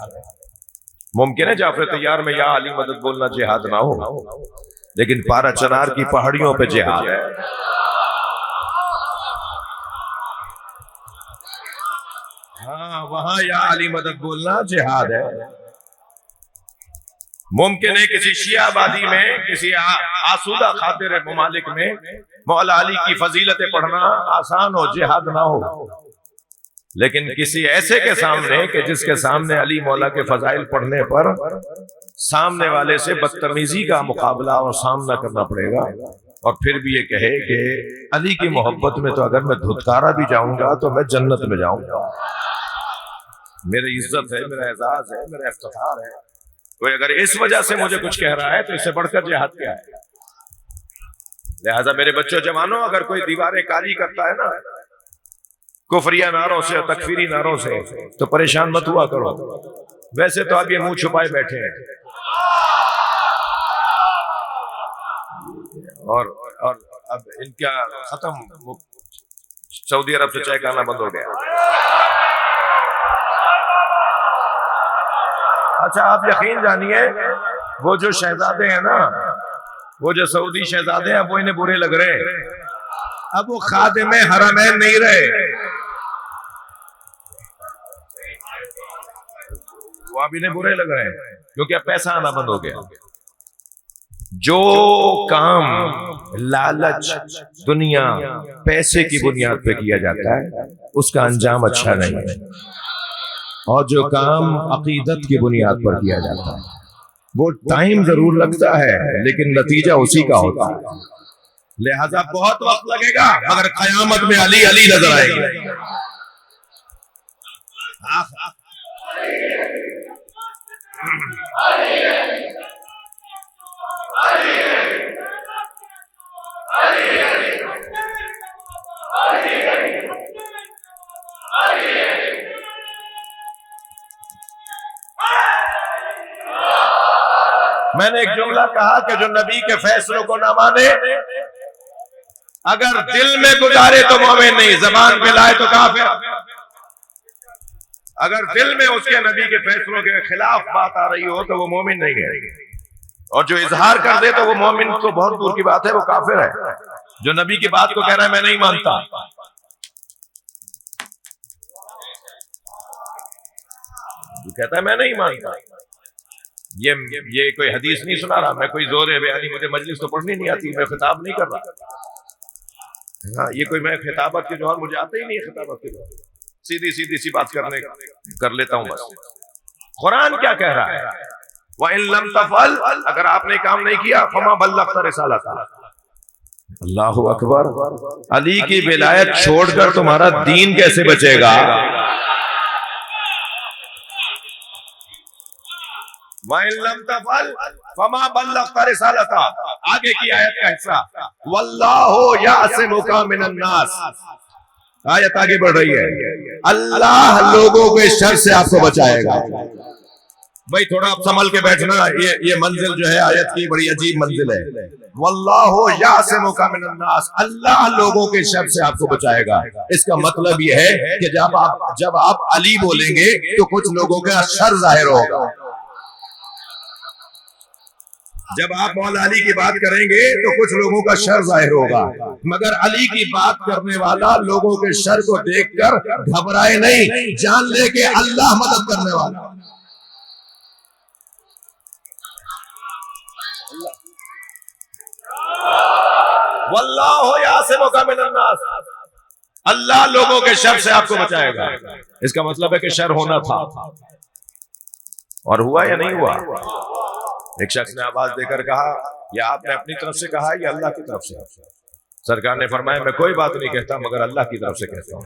[SPEAKER 1] ممکن ہے جعفر طیار میں یا علی مدد بولنا جہاد نہ ہو، لیکن پارا چنار کی پہاڑیوں پہ جہاد ہے۔ ہاں وہاں یا علی مدد بولنا جہاد ہے۔ ممکن ہے کسی شیعہ آبادی میں، کسی آسودہ خاطر ممالک میں مولا علی کی فضیلتیں پڑھنا آسان ہو، جہاد نہ ہو، لیکن کسی ایسے کے سامنے کہ جس کے سامنے علی مولا کے فضائل پڑھنے پر سامنے والے سے بدتمیزی کا مقابلہ اور سامنا کرنا پڑے گا، اور پھر بھی یہ کہے کہ علی کی محبت میں تو اگر میں دھتکارا بھی جاؤں گا تو میں جنت میں جاؤں گا، میری عزت ہے، میرا اعزاز ہے، میرا افتخار ہے۔ کوئی اگر اس وجہ سے مجھے کچھ کہہ رہا ہے تو اس سے بڑھ کر جہاد کیا ہے؟ لہذا میرے بچوں جوانوں، اگر کوئی دیواریں کالی کرتا ہے نا کفریہ نعروں سے اور تکفیری نعروں سے، تو پریشان مت ہوا کرو، ویسے تو اب یہ منہ چھپائے بیٹھے ہیں، اور اب ان کا ختم، سعودی عرب سے چیک آنا بند ہو گیا۔ اچھا آپ یقین جانیے، وہ جو شہزادے ہیں نا، وہ جو سعودی شہزادے ہیں، وہ انہیں برے لگ رہے ہیں، اب وہ خادم حرمین نہیں رہے، وہ اب انہیں برے لگ رہے ہیں کیونکہ اب پیسہ آنا بند ہو گیا۔ جو کام لالچ، دنیا، پیسے کی بنیاد پہ کیا جاتا ہے اس کا انجام اچھا نہیں ہے، اور جو کام عقیدت کی بنیاد پر کیا جاتا ہے وہ ٹائم ضرور لگتا ہے لیکن نتیجہ اسی کا ہوتا ہے۔ لہذا بہت وقت لگے گا مگر قیامت میں علی علی نظر آئے گی۔ میں نے ایک جملہ کہا کہ جو نبی کے فیصلوں کو نہ مانے، اگر دل میں گزارے تو مومن نہیں، زبان پہ لائے تو کافر۔ اگر دل میں اس کے نبی کے فیصلوں کے خلاف بات آ رہی ہو تو وہ مومن نہیں ہے، اور جو اظہار کر دے تو وہ مومن تو بہت دور کی بات ہے، وہ کافر ہے۔ جو نبی کی بات کو کہہ رہا ہے میں نہیں مانتا، جو کہتا ہے میں نہیں مانتا، یہ کوئی حدیث نہیں سنا رہا، میں کوئی زور بیانی، مجھے مجلس تو پڑھنی نہیں آتی، میں خطاب نہیں کر رہا، ہاں یہ کوئی میں خطابت کے جوہر مجھے آتا ہی نہیں ہے، خطابت کے جوہر سیدھی سی بات کر لیتا ہوں بس۔ قرآن کیا کہہ رہا ہے؟ وَإِن لَمْ تَفْعَلْ، اگر آپ نے کام نہیں کیا فَمَا بَلَّغْتَ رِسَالَتَهُ۔ اللہ اکبر، علی کی ولایت چھوڑ کر تمہارا دین کیسے بچے گا؟ وَإِن لَمْ تَفْعَلْ فَمَا بَلَّغْتَ رِسَالَتَهُ۔ آگے کی آیت کا حصہ، وَاللَّهُ يَعْصِمُكَ مِنَ النَّاسِ، آیت آگے بڑھ رہی ہے، اللہ لوگوں کے شر سے آپ کو بچائے گا۔ بھائی تھوڑا آپ سنبھل کے بیٹھنا، یہ منزل جو ہے آیت کی بڑی عجیب منزل ہے۔ واللہ یعصمک من الناس، اللہ لوگوں کے شر سے آپ کو بچائے گا۔ اس کا مطلب یہ ہے کہ جب آپ علی بولیں گے تو کچھ لوگوں کا شر ظاہر ہوگا، جب آپ مولا علی کی بات کریں گے تو کچھ لوگوں کا شر ظاہر ہوگا، مگر علی کی بات کرنے والا لوگوں کے شر کو دیکھ کر گھبرائے نہیں، جان لے کہ اللہ مدد کرنے والا۔ واللہ یعصمک من الناس، اللہ لوگوں کے شر سے آپ کو بچائے گا۔ اس کا مطلب ہے کہ شر ہونا تھا، اور ہوا یا نہیں ہوا؟ ایک شخص نے آواز دے کر کہا، یا آپ نے اپنی طرف سے کہا یا اللہ کی طرف سے؟ سرکار نے فرمایا میں کوئی بات نہیں کہتا مگر اللہ کی طرف سے کہتا ہوں۔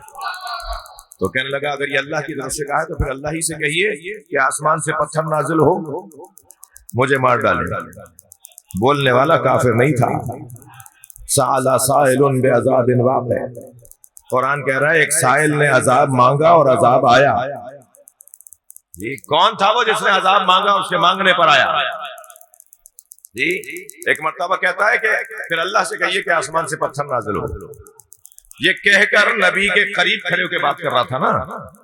[SPEAKER 1] تو کہنے لگا اگر یہ اللہ کی طرف سے کہا ہے تو پھر اللہ ہی سے کہیے کہ آسمان سے پتھر نازل ہو مجھے مار ڈالے۔ بولنے والا کافر نہیں تھا۔ سأل سائل بعذاب واقع، قرآن کہہ رہا ہے ایک سائل نے عذاب مانگا اور عذاب آیا۔ جی کون تھا وہ جس نے عذاب مانگا اس کے مانگنے پر آیا؟ جی ایک مرتبہ کہتا ہے کہ پھر اللہ سے کہیے کہ آسمان سے پتھر نازل ہو۔ یہ کہہ کر نبی کے قریب کھڑے ہو کے بات کر رہا تھا نا،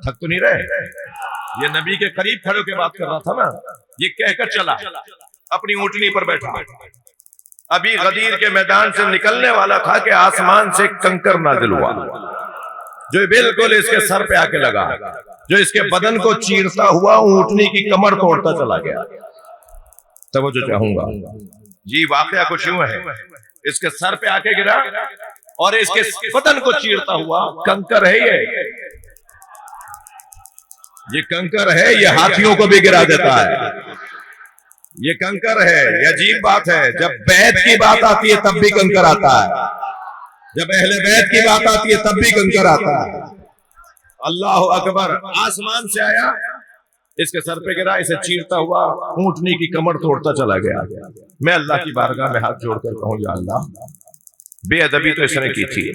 [SPEAKER 1] تھک تو نہیں رہے؟ یہ نبی کے قریب کھڑے ہو کے بات کر رہا تھا نا، یہ کہہ کر چلا، اپنی اونٹنی پر بیٹھا، ابھی غدیر کے میدان سے نکلنے والا تھا کہ آسمان سے کنکر نازل ہوا جو بالکل اس کے سر پہ آ کے لگا، جو اس کے بدن کو چیرتا ہوا اونٹنی کی کمر توڑتا چلا گیا۔ توجہ چاہوں گا جی، واقعہ کچھ یوں ہے، اس کے سر پہ آ کے گرا اور اس کے بدن کو چیرتا ہوا کنکر ہے، یہ کنکر ہے، یہ ہاتھیوں کو بھی گرا دیتا ہے، یہ کنکر ہے۔ یہ عجیب بات ہے، جب بیت کی بات آتی ہے تب بھی کنکر آتا ہے، جب اہل بیت کی بات آتی ہے تب بھی کنکر آتا ہے۔ اللہ اکبر، آسمان سے آیا، اس کے سر پہ گرا، اسے چیرتا ہوا اونٹنی کی کمر توڑتا چلا گیا۔ میں اللہ کی بارگاہ میں ہاتھ جوڑ کر کہوں یا اللہ، بے ادبی تو اس نے کی تھی،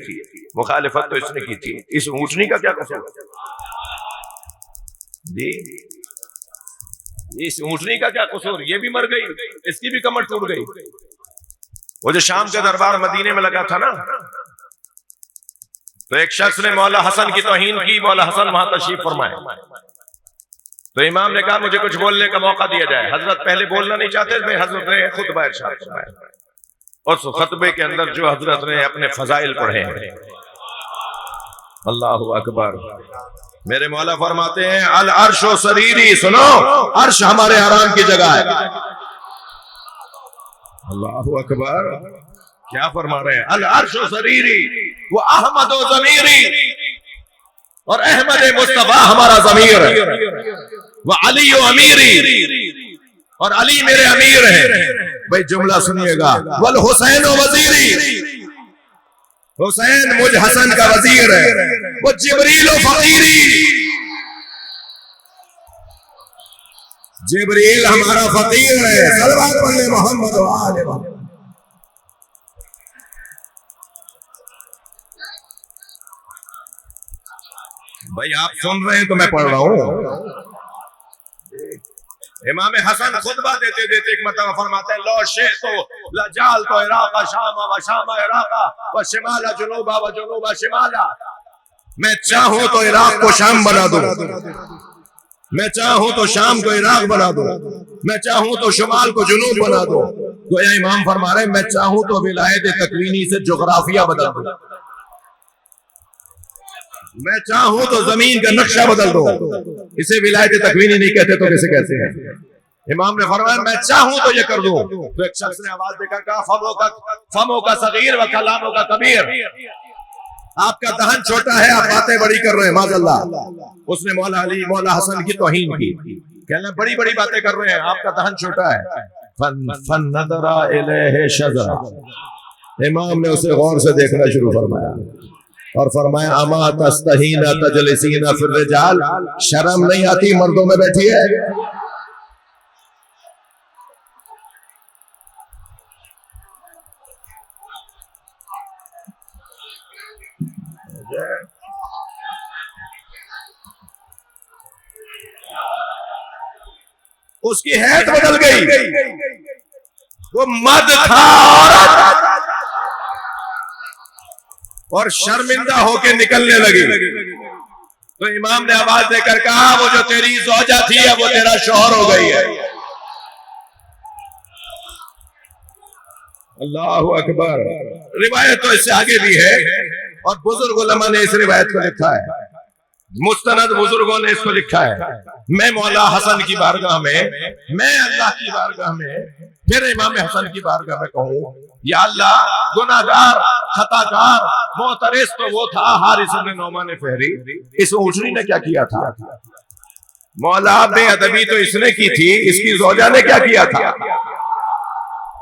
[SPEAKER 1] مخالفت تو اس نے کی تھی، اس اونٹنی کا کیا قصور؟ جی اس اونٹنی کا کیا قصور؟ یہ بھی مر گئی، اس کی بھی کمر ٹوٹ گئی۔ وہ جو شام کا دربار مدینے میں لگا تھا نا، تو ایک شخص نے مولا حسن کی توہین کی، مولا حسن وہاں تشریف فرمائے، تو امام نے کہا مجھے کچھ بولنے کا موقع دیا جائے۔ حضرت پہلے بولنا نہیں چاہتے تھے، حضرت نے خطبہ ارشاد فرمایا، اور اس خطبے کے اندر جو حضرت نے اپنے فضائل پڑھے ہیں، اللہ اکبر، میرے مولا فرماتے ہیں العرش و سریری، سنو عرش ہمارے آرام کی جگہ ہے۔ اللہ اکبر، کیا فرما رہے ہیں؟ العرش و سریری وہ احمد و ضمیری، اور احمد مصطفیٰ ہمارا ضمیر ہے، وہ علی و امیری، اور علی میرے امیر ہیں۔ بھائی جملہ سنیے گا، والحسین و وزیری، حسین مجھ حسن کا وزیر ہے، وہ جبریل و فقیری، جبریل ہمارا فقیر ہے۔ صلوات پڑھیں محمد و آل محمد۔ بھائی آپ سن رہے ہیں تو میں پڑھ رہا ہوں۔ امام حسن خطبہ دیتے دیتے ایک مرتبہ فرماتے ہیں لو شئت لجعلت عراق شام و شام عراق و شمال جنوبا و جنوبا شمالا، میں چاہوں تو عراق کو شام بنا دوں، میں چاہوں تو شام کو عراق بنا دوں، میں چاہوں تو شمال کو جنوب بنا دوں۔ گویا امام فرما رہے ہیں میں چاہوں تو ولایت تکوینی سے جغرافیہ بدل دوں، میں چاہوں تو زمین کا نقشہ بدل دوں۔ اسے ولایت تکوینی نہیں کہتے تو کیسے کہتے ہیں؟ امام نے فرمایا میں چاہوں تو یہ کر دوں۔ تو ایک شخص نے آواز دے کر کہا فمو کا صغیر و کلامو کا کبیر، آپ کا دہن چھوٹا ہے، آپ باتیں بڑی کر رہے ہیں، معاذ اللہ۔ اس نے مولا علی مولا حسن کی توہین کی، کہنا بڑی بڑی باتیں کر رہے ہیں، آپ کا دہن چھوٹا ہے۔ فنظر الیہ شذرا، امام نے اسے غور سے دیکھنا شروع فرمایا اور فرمایا اما تستحین تجلسین فی الرجال، شرم نہیں آتی مردوں میں بیٹھی ہے؟ اس کی حیث بدل گئی، وہ مد تھا عورت، اور شرمندہ ہو کے نکلنے لگی۔ تو امام نے آواز دے کر کہا وہ جو تیری زوجہ تھی وہ تیرا شوہر ہو گئی ہے۔ اللہ اکبر۔ روایت تو اس سے آگے بھی ہے، اور بزرگ علماء نے اس روایت کو لکھا ہے، مستند بزرگوں نے اس کو لکھا ہے۔ میں مولا حسن کی بارگاہ میں، میں اللہ کی بارگاہ میں، پھر امام حسن کی بارگاہ میں کہوں یا اللہ گناہگار خطاکار معترض تو وہ تھا حارث بن نعمان فہری، اس اونٹنی نے کیا کیا تھا؟ مولا بے ادبی تو اس نے کی تھی، اس کی زوجہ نے کیا کیا تھا؟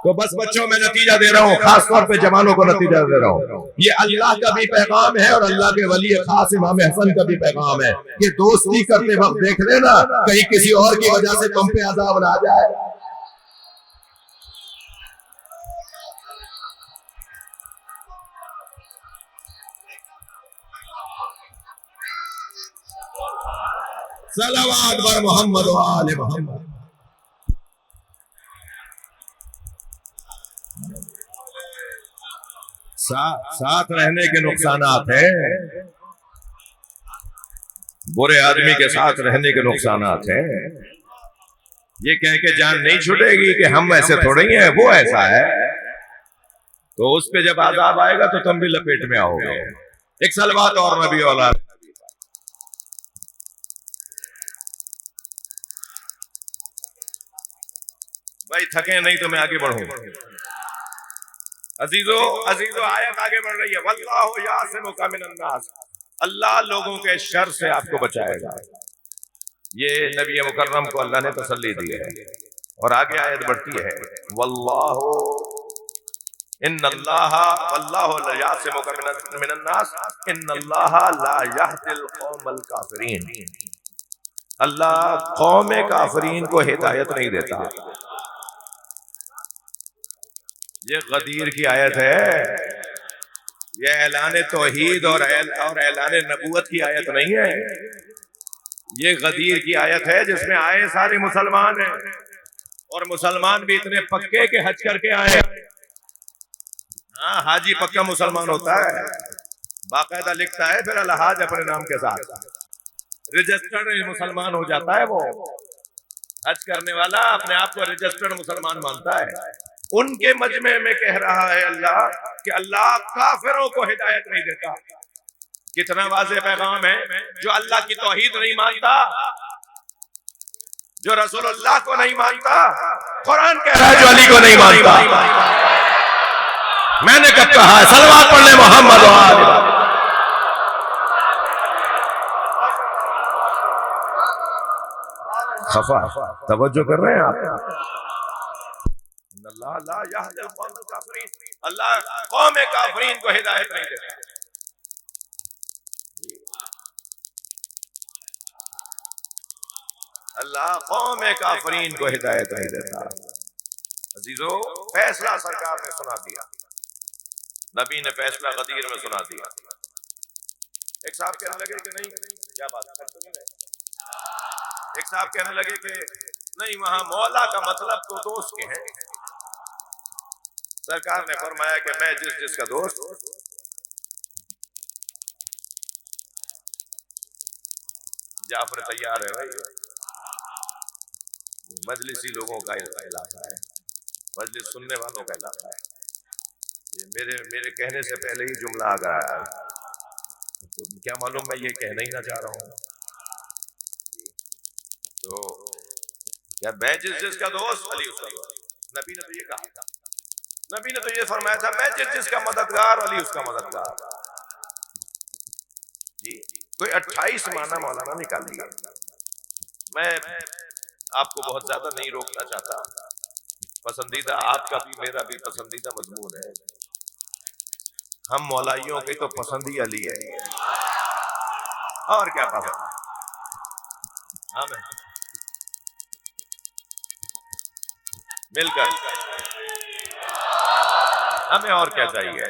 [SPEAKER 1] تو بس بچوں میں نتیجہ دے رہا ہوں، خاص طور پہ جوانوں کو نتیجہ دے رہا ہوں، یہ اللہ کا بھی پیغام ہے اور اللہ کے ولی خاص امام حسن کا بھی پیغام ہے کہ دوستی کرتے وقت دیکھ لینا کہیں کسی اور کی وجہ سے تم پہ عذاب نہ آ جائے۔ صلوات بر محمد و آل محمد۔ ساتھ رہنے کے نقصانات ہیں، برے آدمی کے ساتھ رہنے کے نقصانات ہیں، یہ کہہ کے جان نہیں چھٹے گی کہ ہم ایسے تھوڑے ہی ہیں، وہ ایسا ہے، تو اس پہ جب عذاب آئے گا تو تم بھی لپیٹ میں آؤ گے۔ ایک صلوات اور نبی اولاد۔ بھائی تھکے نہیں تو میں آگے بڑھوں۔ عزیزو آیت آگے بڑھ رہی ہے، واللہ یعصمک من الناس، اللہ لوگوں کے شر سے آپ کو بچائے گا۔ یہ نبی مکرم کو اللہ نے تسلی دی ہے، اور آگے آیت بڑھتی ہے، واللہ ان اللہ واللہ یعصمک من الناس ان اللہ لا یہدی القوم الکافرین، اللہ قوم کافرین کو ہدایت نہیں دیتا۔ یہ غدیر کی آیت ہے، یہ اعلان توحید اور اعلان نبوت کی آیت نہیں ہے، یہ غدیر کی آیت ہے جس میں آئے سارے مسلمان ہیں، اور مسلمان بھی اتنے پکے کہ حج کر کے آئے۔ ہاں حاجی پکا مسلمان ہوتا ہے، باقاعدہ لکھتا ہے پھر الحاج اپنے نام کے ساتھ، رجسٹرڈ مسلمان ہو جاتا ہے، وہ حج کرنے والا اپنے آپ کو رجسٹرڈ مسلمان مانتا ہے۔ ان کے مجمع میں کہہ رہا ہے اللہ کہ اللہ کافروں کو ہدایت نہیں دیتا۔ کتنا واضح پیغام ہے، جو اللہ کی توحید نہیں مانتا، جو رسول اللہ کو نہیں مانتا، قرآن کہہ رہا ہے جو علی کو نہیں مانتا۔ میں نے کب کہا ہے صلوات پڑھ لیں محمد و آل محمد۔ خفا توجہ کر رہے ہیں آپ؟ اللہ لا یہدی القوم الکافرین، اللہ قوم کافرین کو ہدایت نہیں دیتا۔ اللہ قوم کافرین کو ہدایت نہیں دیتا۔ عزیزو فیصلہ سرکار نے سنا دیا، نبی نے فیصلہ غدیر میں سنا دیا۔ ایک صاحب کہنے لگے کہ نہیں، کیا بات ہے، ایک صاحب کہنے لگے کہ نہیں وہاں مولا کا مطلب تو دوست کے ہیں۔ سرکار نے فرمایا کہ میں جس کا دوست، جعفر تیار ہے بھائی، مجلسی لوگوں کا علاقہ ہے، مجلس سننے والوں کا علاقہ ہے، یہ میرے کہنے سے پہلے ہی جملہ آ گیا، تو کیا معلوم میں یہ کہنا ہی نہ چاہ رہا ہوں، تو کیا میں جس کا دوست علی اس کا دوست، نبی نے تو یہ کہا تھا، نبی نے تو یہ فرمایا تھا میں جس کا مددگار علی اس کا مددگار۔ جی کوئی 28 معنی مولانا نکالیے، میں آپ کو بہت زیادہ نہیں روکنا چاہتا، پسندیدہ آپ کا بھی میرا بھی پسندیدہ مضمون ہے، ہم مولائیوں کے تو پسند ہی علی ہے، اور کیا پسند، ہمیں مل کر ہمیں اور کیا چاہیے۔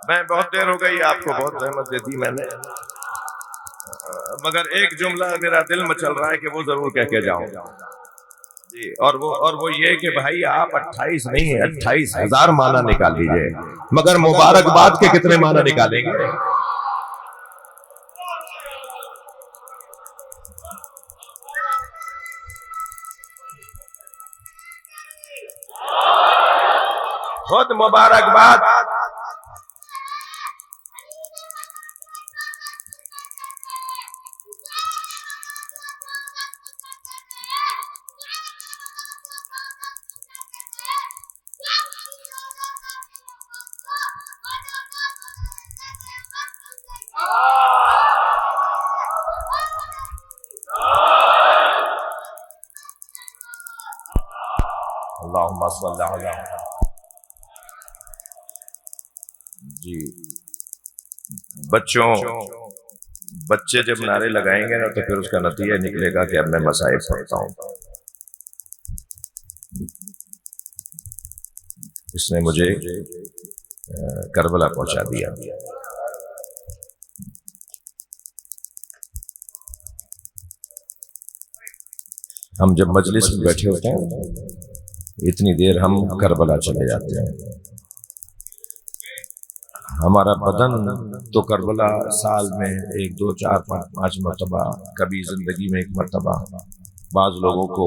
[SPEAKER 1] میں بہت دیر ہو گئی، آپ کو بہت زحمت دے دی میں نے، مگر ایک جملہ میرا دل میں چل رہا ہے کہ وہ ضرور کہہ کے جاؤں جی، اور وہ یہ کہ بھائی آپ 28 نہیں 28,000 معنی نکال لیجئے، مگر مبارکباد کے کتنے معنی نکالیں گے؟ خود مبارکباد اللہم صلی علی جی۔ بچے جب نعرے لگائیں گے نا تو پھر اس کا نتیجہ نکلے گا کہ اب میں مصائب پڑھتا ہوں۔ اس نے مجھے کربلا پہنچا دیا۔ ہم جب مجلس میں بیٹھے ہوتے ہیں اتنی دیر ہم کربلا چلے جاتے ہیں۔ ہمارا بدن تو کربلا سال میں 1 2 4 5 مرتبہ، کبھی زندگی میں 1 مرتبہ، بعض لوگوں کو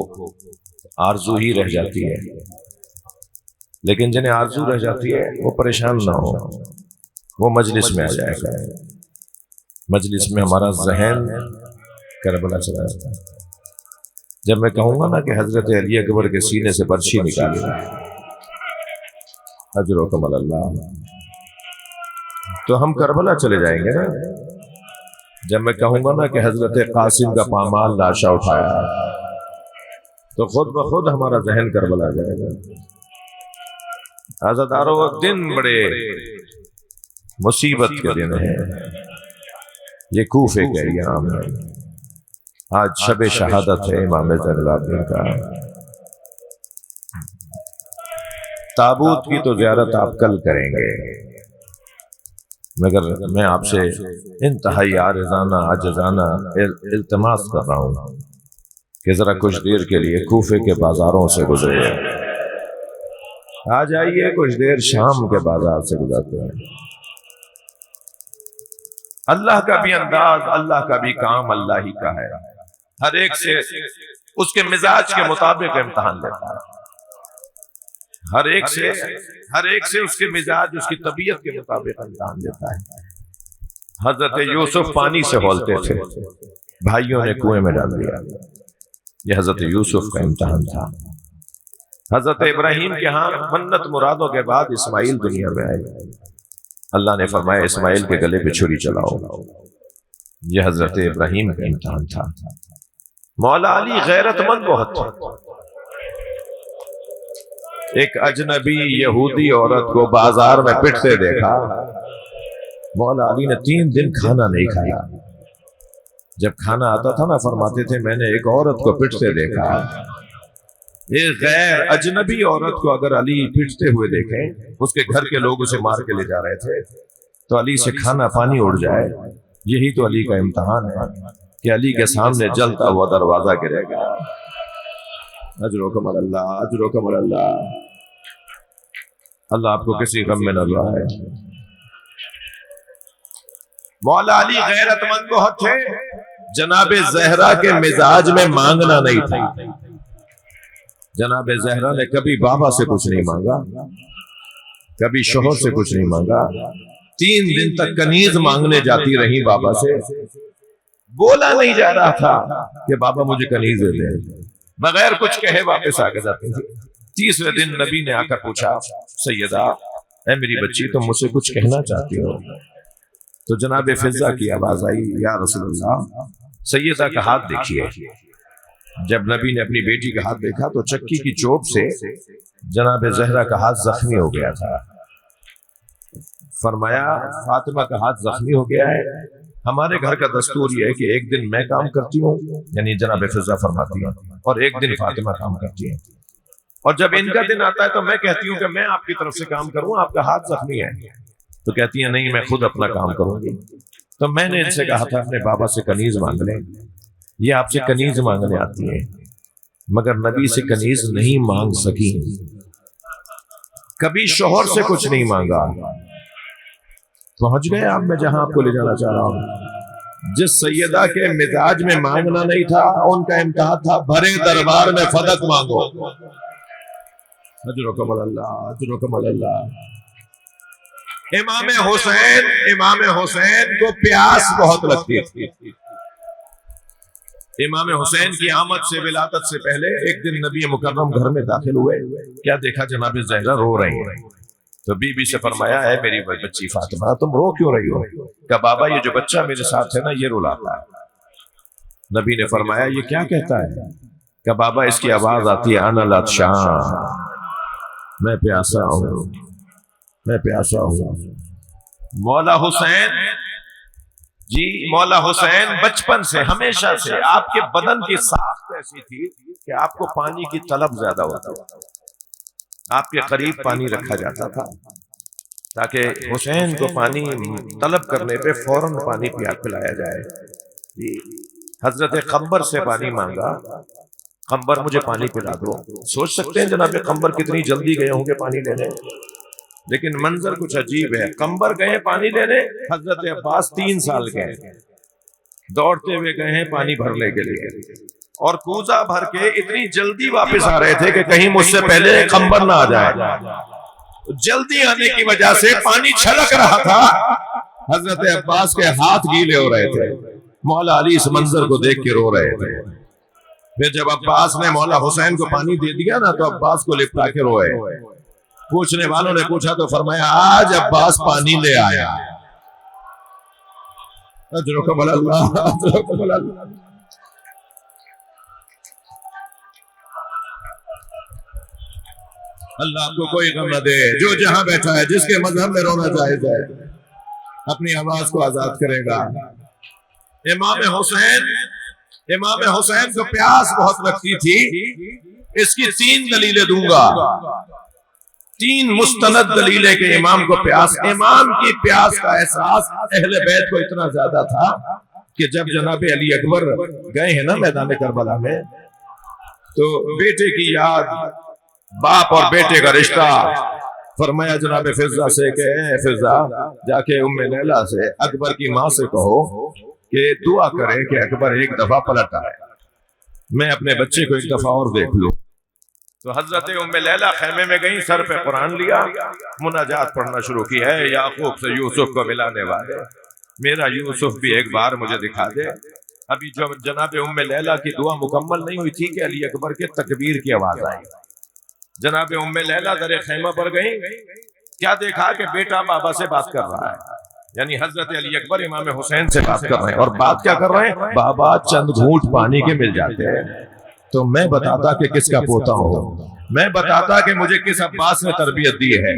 [SPEAKER 1] آرزو ہی رہ جاتی ہے، لیکن جنہیں آرزو رہ جاتی ہے وہ پریشان نہ ہو، وہ مجلس میں آ جائے گا۔ مجلس میں ہمارا ذہن کربلا چلا جاتا ہے۔ جب میں کہوں گا نا کہ حضرت علی اکبر کے سینے سے برچھی نکالی اجرکم اللہ، تو ہم کربلا چلے جائیں گے نا۔ جب میں کہوں گا نا کہ حضرت قاسم کا پامال لاشا اٹھایا، تو خود بخود ہمارا ذہن کربلا جائے گا۔ عزادارو، دن بڑے مصیبت کے دن ہیں، یہ کوفے کے ایام ہے۔ آج شب شہادت ہے امام زین العابدین کا۔ تابوت کی تو زیارت آپ کل کریں گے، مگر میں آپ سے انتہائی عاجزانہ التماس کر رہا ہوں کہ ذرا کچھ دیر کے لیے کوفے کے بازاروں سے گزرے، آ جائیے کچھ دیر شام کے بازار سے گزرتے ہیں۔ اللہ کا بھی انداز، اللہ کا بھی کام اللہ ہی کا ہے، ہر ایک سے اس کے مزاج کے مطابق امتحان لیتا ہے، ہر ایک سے اس کے مزاج، اس کی طبیعت کے مطابق امتحان لیتا ہے۔ حضرت یوسف پانی سے ہولتے تھے، بھائیوں نے کنویں میں ڈال دیا، یہ حضرت یوسف کا امتحان تھا۔ حضرت ابراہیم کے ہاں منت مرادوں کے بعد اسماعیل دنیا میں آئے، اللہ نے فرمایا اسماعیل کے گلے پہ چھری چلاؤ، یہ حضرت ابراہیم کا امتحان تھا۔ مولا علی غیرت مند بہت تھا۔ ایک اجنبی یہودی عورت کو بازار میں پٹتے دیکھا، مولا علی نے 3 دن کھانا نہیں کھایا۔ جب کھانا آتا تھا نا فرماتے تھے میں نے ایک عورت کو پٹتے دیکھا۔ ایک غیر اجنبی عورت کو اگر علی پٹتے ہوئے دیکھیں، اس کے گھر کے لوگ اسے مار کے لے جا رہے تھے، تو علی سے کھانا پانی اڑ جائے۔ یہی تو علی کا امتحان ہے کہ علی کے سامنے جلتا ہوا دروازہ گرے گا۔ اجرکم اللہ، اجرکم اللہ، اللہ آپ کو کسی غم میں نہ لائے۔ مولا علی غیرت مند بہت تھے، جناب زہرا کے مزاج میں مانگنا نہیں تھا۔ جناب زہرا نے کبھی بابا سے کچھ نہیں مانگا، کبھی شوہر سے کچھ نہیں مانگا۔ 3 دن تک کنیز مانگنے جاتی رہی بابا سے، بولا نہیں جا رہا تھا کہ بابا مجھے کنیز دے دیں، بغیر کچھ کہے واپس آگے جاتی تھی۔ 30ویں دن نبی نے آ کر پوچھا، سیدہ اے میری بچی تم مجھ سے کچھ کہنا چاہتی ہو؟ تو جناب فضہ کی آواز آئی، یا رسول اللہ سیدہ کا ہاتھ دیکھیے۔ جب نبی نے اپنی بیٹی کا ہاتھ دیکھا تو چکی کی چوب سے جناب زہرا کا ہاتھ زخمی ہو گیا تھا۔ فرمایا فاطمہ کا ہاتھ زخمی ہو گیا ہے، ہمارے گھر کا دستور یہ ہے کہ ایک دن میں کام کرتی ہوں، یعنی جناب فضہ فرماتی ہیں، اور ایک دن فاطمہ کام کرتی ہیں، اور جب ان کا دن آتا ہے تو میں کہتی ہوں کہ میں آپ کی طرف سے کام کروں، آپ کا ہاتھ زخمی ہے۔ تو کہتی ہیں نہیں میں خود اپنا کام کروں گی. تو میں نے ان سے کہا تھا اپنے بابا سے کنیز مانگ لیں. یہ آپ سے کنیز مانگنے آتی ہیں مگر نبی سے کنیز نہیں مانگ سکی. کبھی شوہر سے کچھ نہیں مانگا. پہنچ گئے آپ میں جہاں آپ کو لے جانا چاہ رہا ہوں. جس سیدہ کے مزاج میں مانگنا نہیں تھا ان کا امتحان تھا بھرے دربار میں فدق مانگو. اجرکم اللہ اجرکم اللہ. امام حسین کو پیاس بہت لگتی تھی. امام حسین کی آمد سے ولادت سے پہلے ایک دن نبی مکرم گھر میں داخل ہوئے. کیا دیکھا جناب زہرا رو رہی ہیں. تو بی بی سے فرمایا ہے میری بچی فاطمہ تم رو کیوں رہی ہو؟ کہ بابا یہ جو بچہ میرے ساتھ ہے نا یہ رلاتا ہے. نبی نے فرمایا یہ کیا کہتا ہے؟ کہ بابا اس کی آواز آتی ہے انا العطشان، میں پیاسا ہوں میں پیاسا ہوں. مولا حسین جی مولا حسین بچپن سے ہمیشہ سے آپ کے بدن کی ساخت ایسی تھی کہ آپ کو پانی کی طلب زیادہ ہوتا تھا. آپ کے قریب پانی رکھا جاتا تھا تاکہ حسین کو پانی طلب کرنے پہ فوراً پانی پلایا جائے. جی حضرت قمبر سے پانی مانگا، قمبر مجھے پانی پلا دو. سوچ سکتے ہیں جناب قمبر کتنی جلدی گئے ہوں گے پانی لینے، لیکن منظر کچھ عجیب ہے. قمبر گئے پانی لینے، حضرت عباس 3 سال کے دوڑتے ہوئے گئے ہیں پانی بھرنے کے لیے اور کوزہ بھر کے اتنی جلدی واپس آ رہے تھے کہ کہیں مجھ سے پہلے قمبر نہ آ جائے. جلدی آنے کی وجہ سے پانی چھلک رہا تھا. حضرت عباس کے ہاتھ گیلے ہو رہے تھے. مولا علی اس منظر کو دیکھ کے رو رہے تھے. پھر جب عباس نے مولا حسین کو پانی دے دیا نا تو عباس کو لپٹا کے روئے. پوچھنے والوں نے پوچھا تو فرمایا آج عباس پانی لے آیا. اجرکم اللہ اجرکم اللہ. اللہ آپ کو کوئی غم نہ دے. جو جہاں بیٹھا ہے جس کے مذہب میں رونا جائز ہے اپنی آواز کو آزاد کرے گا. امام حسین کو پیاس بہت لگتی تھی. اس کی 3 دلیلیں دوں گا، 3 مستند دلیلیں کہ امام کو پیاس. امام کی پیاس کا احساس اہل بیت کو اتنا زیادہ تھا کہ جب جناب علی اکبر گئے ہیں نا میدان کربلا میں تو بیٹے کی یاد، باپ اور بیٹے کا رشتہ، فرمایا جناب فضہ سے کہ اے فضہ جا کے ام لیلہ سے اکبر کی ماں سے کہو کہ دعا کرے کہ اکبر ایک دفعہ پلٹ آئے، میں اپنے بچے کو ایک دفعہ اور دیکھ لوں. تو حضرت ام لیلہ خیمے میں گئیں، سر پہ قرآن لیا، مناجات پڑھنا شروع کی. ہے یعقوب سے یوسف کو ملانے والے، میرا یوسف بھی ایک بار مجھے دکھا دے. ابھی جو جناب ام لیلہ کی دعا مکمل نہیں ہوئی تھی کہ علی اکبر کے تکبیر کی آواز آئی. جناب ام لیلہ در خیمہ پر گئیں، کیا دیکھا کہ بیٹا بابا سے بات کر رہا ہے. یعنی حضرت علی اکبر امام حسین سے بات کر رہے ہیں. اور بات کیا کر رہے ہیں؟ بابا چند گھونٹ پانی کے مل جاتے ہیں تو میں بتاتا کہ کس کا پوتا ہوں، میں بتاتا کہ مجھے کس عباس نے تربیت دی ہے.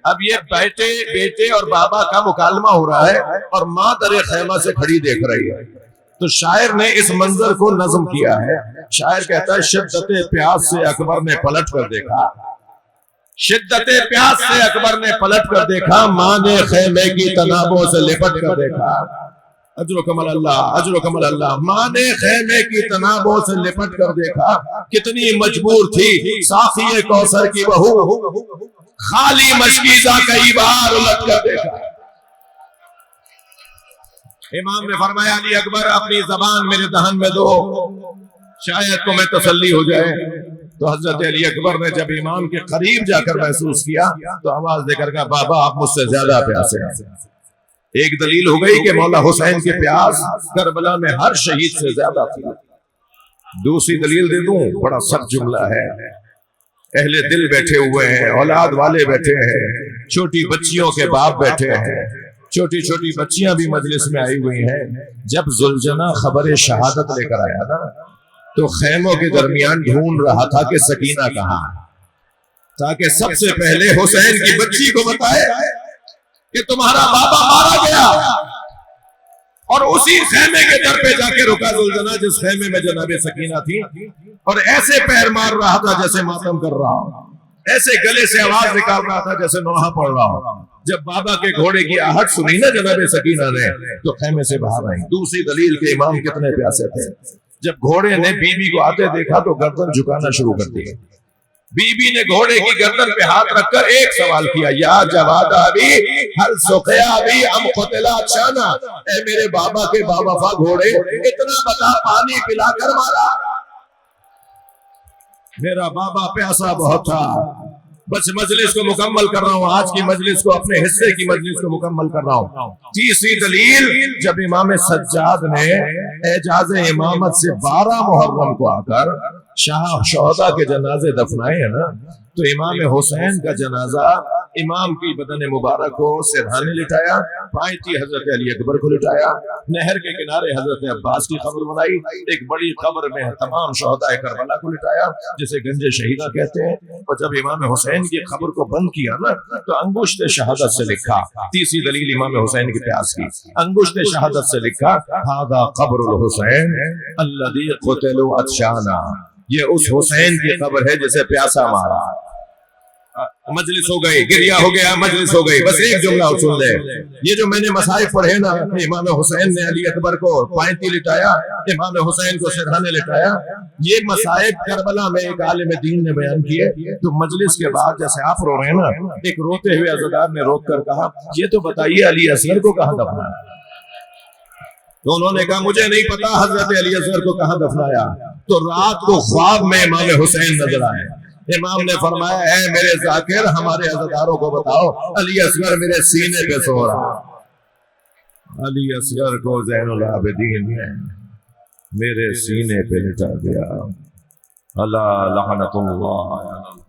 [SPEAKER 1] اب یہ بیٹے اور بابا کا مکالمہ ہو رہا ہے اور ماں در خیمہ سے کھڑی دیکھ رہی ہے. تو شاعر نے اس منظر کو نظم کیا ہے. شاعر کہتا ہے شدت پیاس سے اکبر نے پلٹ کر دیکھا، شدت پیاس سے اکبر نے پلٹ کر دیکھا، ماں نے خیمے کی تنابوں سے لپٹ کر دیکھا. اجرکم اللہ اجرکم اللہ. ماں نے خیمے کی تنابوں سے لپٹ کر دیکھا، کتنی مجبور تھی ساقی کوثر کی بہو، خالی مشکیزہ کئی بار الٹ کر دیکھا. امام نے فرمایا علی اکبر اپنی زبان میرے دہن میں دو، شاید تمہیں تسلی ہو جائے. تو حضرت علی اکبر نے جب امام کے قریب جا کر محسوس کیا تو آواز دے کر کہا بابا آپ مجھ سے زیادہ پیاسے ہیں. ایک دلیل ہو گئی کہ مولا حسین کی پیاس کربلا میں ہر شہید سے زیادہ تھی. دوسری دلیل دے دوں، بڑا سخت جملہ ہے. اہل دل بیٹھے ہوئے ہیں، اولاد والے بیٹھے ہیں، چھوٹی بچیوں کے باپ بیٹھے ہیں، چھوٹی چھوٹی بچیاں بھی مجلس میں آئی ہوئی ہیں. جب ذوالجناح خبر شہادت لے کر آیا نا تو خیموں کے درمیان ڈھونڈ رہا تھا کہ سکینہ کہاں، تاکہ سب سے پہلے حسین کی بچی کو بتائے کہ تمہارا بابا مارا گیا. اور اسی خیمے کے در پہ جا کے رکا ذوالجناح جس خیمے میں جناب سکینہ تھی، اور ایسے پیر مار رہا تھا جیسے ماتم کر رہا ہو، ایسے گلے سے آواز نکال رہا تھا جیسے نوحہ پڑھ رہا ہو. جب بابا کے گھوڑے کی آہٹ سنی نا جناب سکینہ نے تو خیمے سے باہر آئی. دوسری دلیل کے امام کتنے پیاسے تھے. جب گھوڑے نے بی بی کو آتے دیکھا تو گردن جھکانا شروع کر دی. بی بی نے گھوڑے کی گردن پہ ہاتھ رکھ کر ایک سوال کیا, یا جواد ابھی ہل سقیا ابھی ام قتلا شانا, اے میرے بابا کے باوفا گھوڑے اتنا بتا پانی پلا کر مارا. میرا بابا پیاسا بہت تھا. بس مجلس کو مکمل کر رہا ہوں, آج کی مجلس کو, اپنے حصے کی مجلس کو مکمل کر رہا ہوں. تیسری دلیل, جب امام سجاد نے اعجاز امامت سے 12 محرم کو آ کر شہداء کے جنازے دفنائے ہیں نا, تو امام حسین کا جنازہ امام کی بدن مبارک کو سرہانے لٹایا, پائیں حضرت علی اکبر کو لٹایا, نہر کے کنارے حضرت عباس کی قبر بنائی, ایک بڑی قبر میں تمام شہداء کربلا کو لٹایا جسے گنج شہیدہ کہتے ہیں. اور جب امام حسین کی قبر کو بند کیا نا تو انگشت شہادت سے لکھا, تیسری دلیل امام حسین کی پیاس کی, انگشت شہادت سے لکھا ھذا قبر الحسین الذی قتل عطشانا, یہ اس حسین کی قبر ہے جسے پیاسا مارا. مجلس ہو گئی, گریا ہو گیا, مجلس ہو گئی. بس ایک جملہ اور سن لے, یہ جو میں نے مصائب پڑھے نا, امام حسین نے علی اکبر کو پائنتی لٹایا, امام حسین کو سرہانے لٹایا, یہ مصائب کربلا میں ایک عالم دین نے بیان کیے. تو مجلس کے بعد جیسے آپ رو رہے ہیں نا, ایک روتے ہوئے عزادار نے روک کر کہا, یہ تو بتائیے علی اصغر کو کہاں دفنایا. تو انہوں نے کہا مجھے نہیں پتا حضرت علی اصغر کو کہاں دفنایا. تو رات کو خواب میں امام حسین نظر آئے. امام نے فرمایا, اے میرے ذاکر ہمارے عزاداروں کو بتاؤ علی اصغر میرے سینے پہ سو رہا. علی اصغر کو زین العابدین نے میرے سینے پہ لٹا دیا. اللہ لعنت اللہ.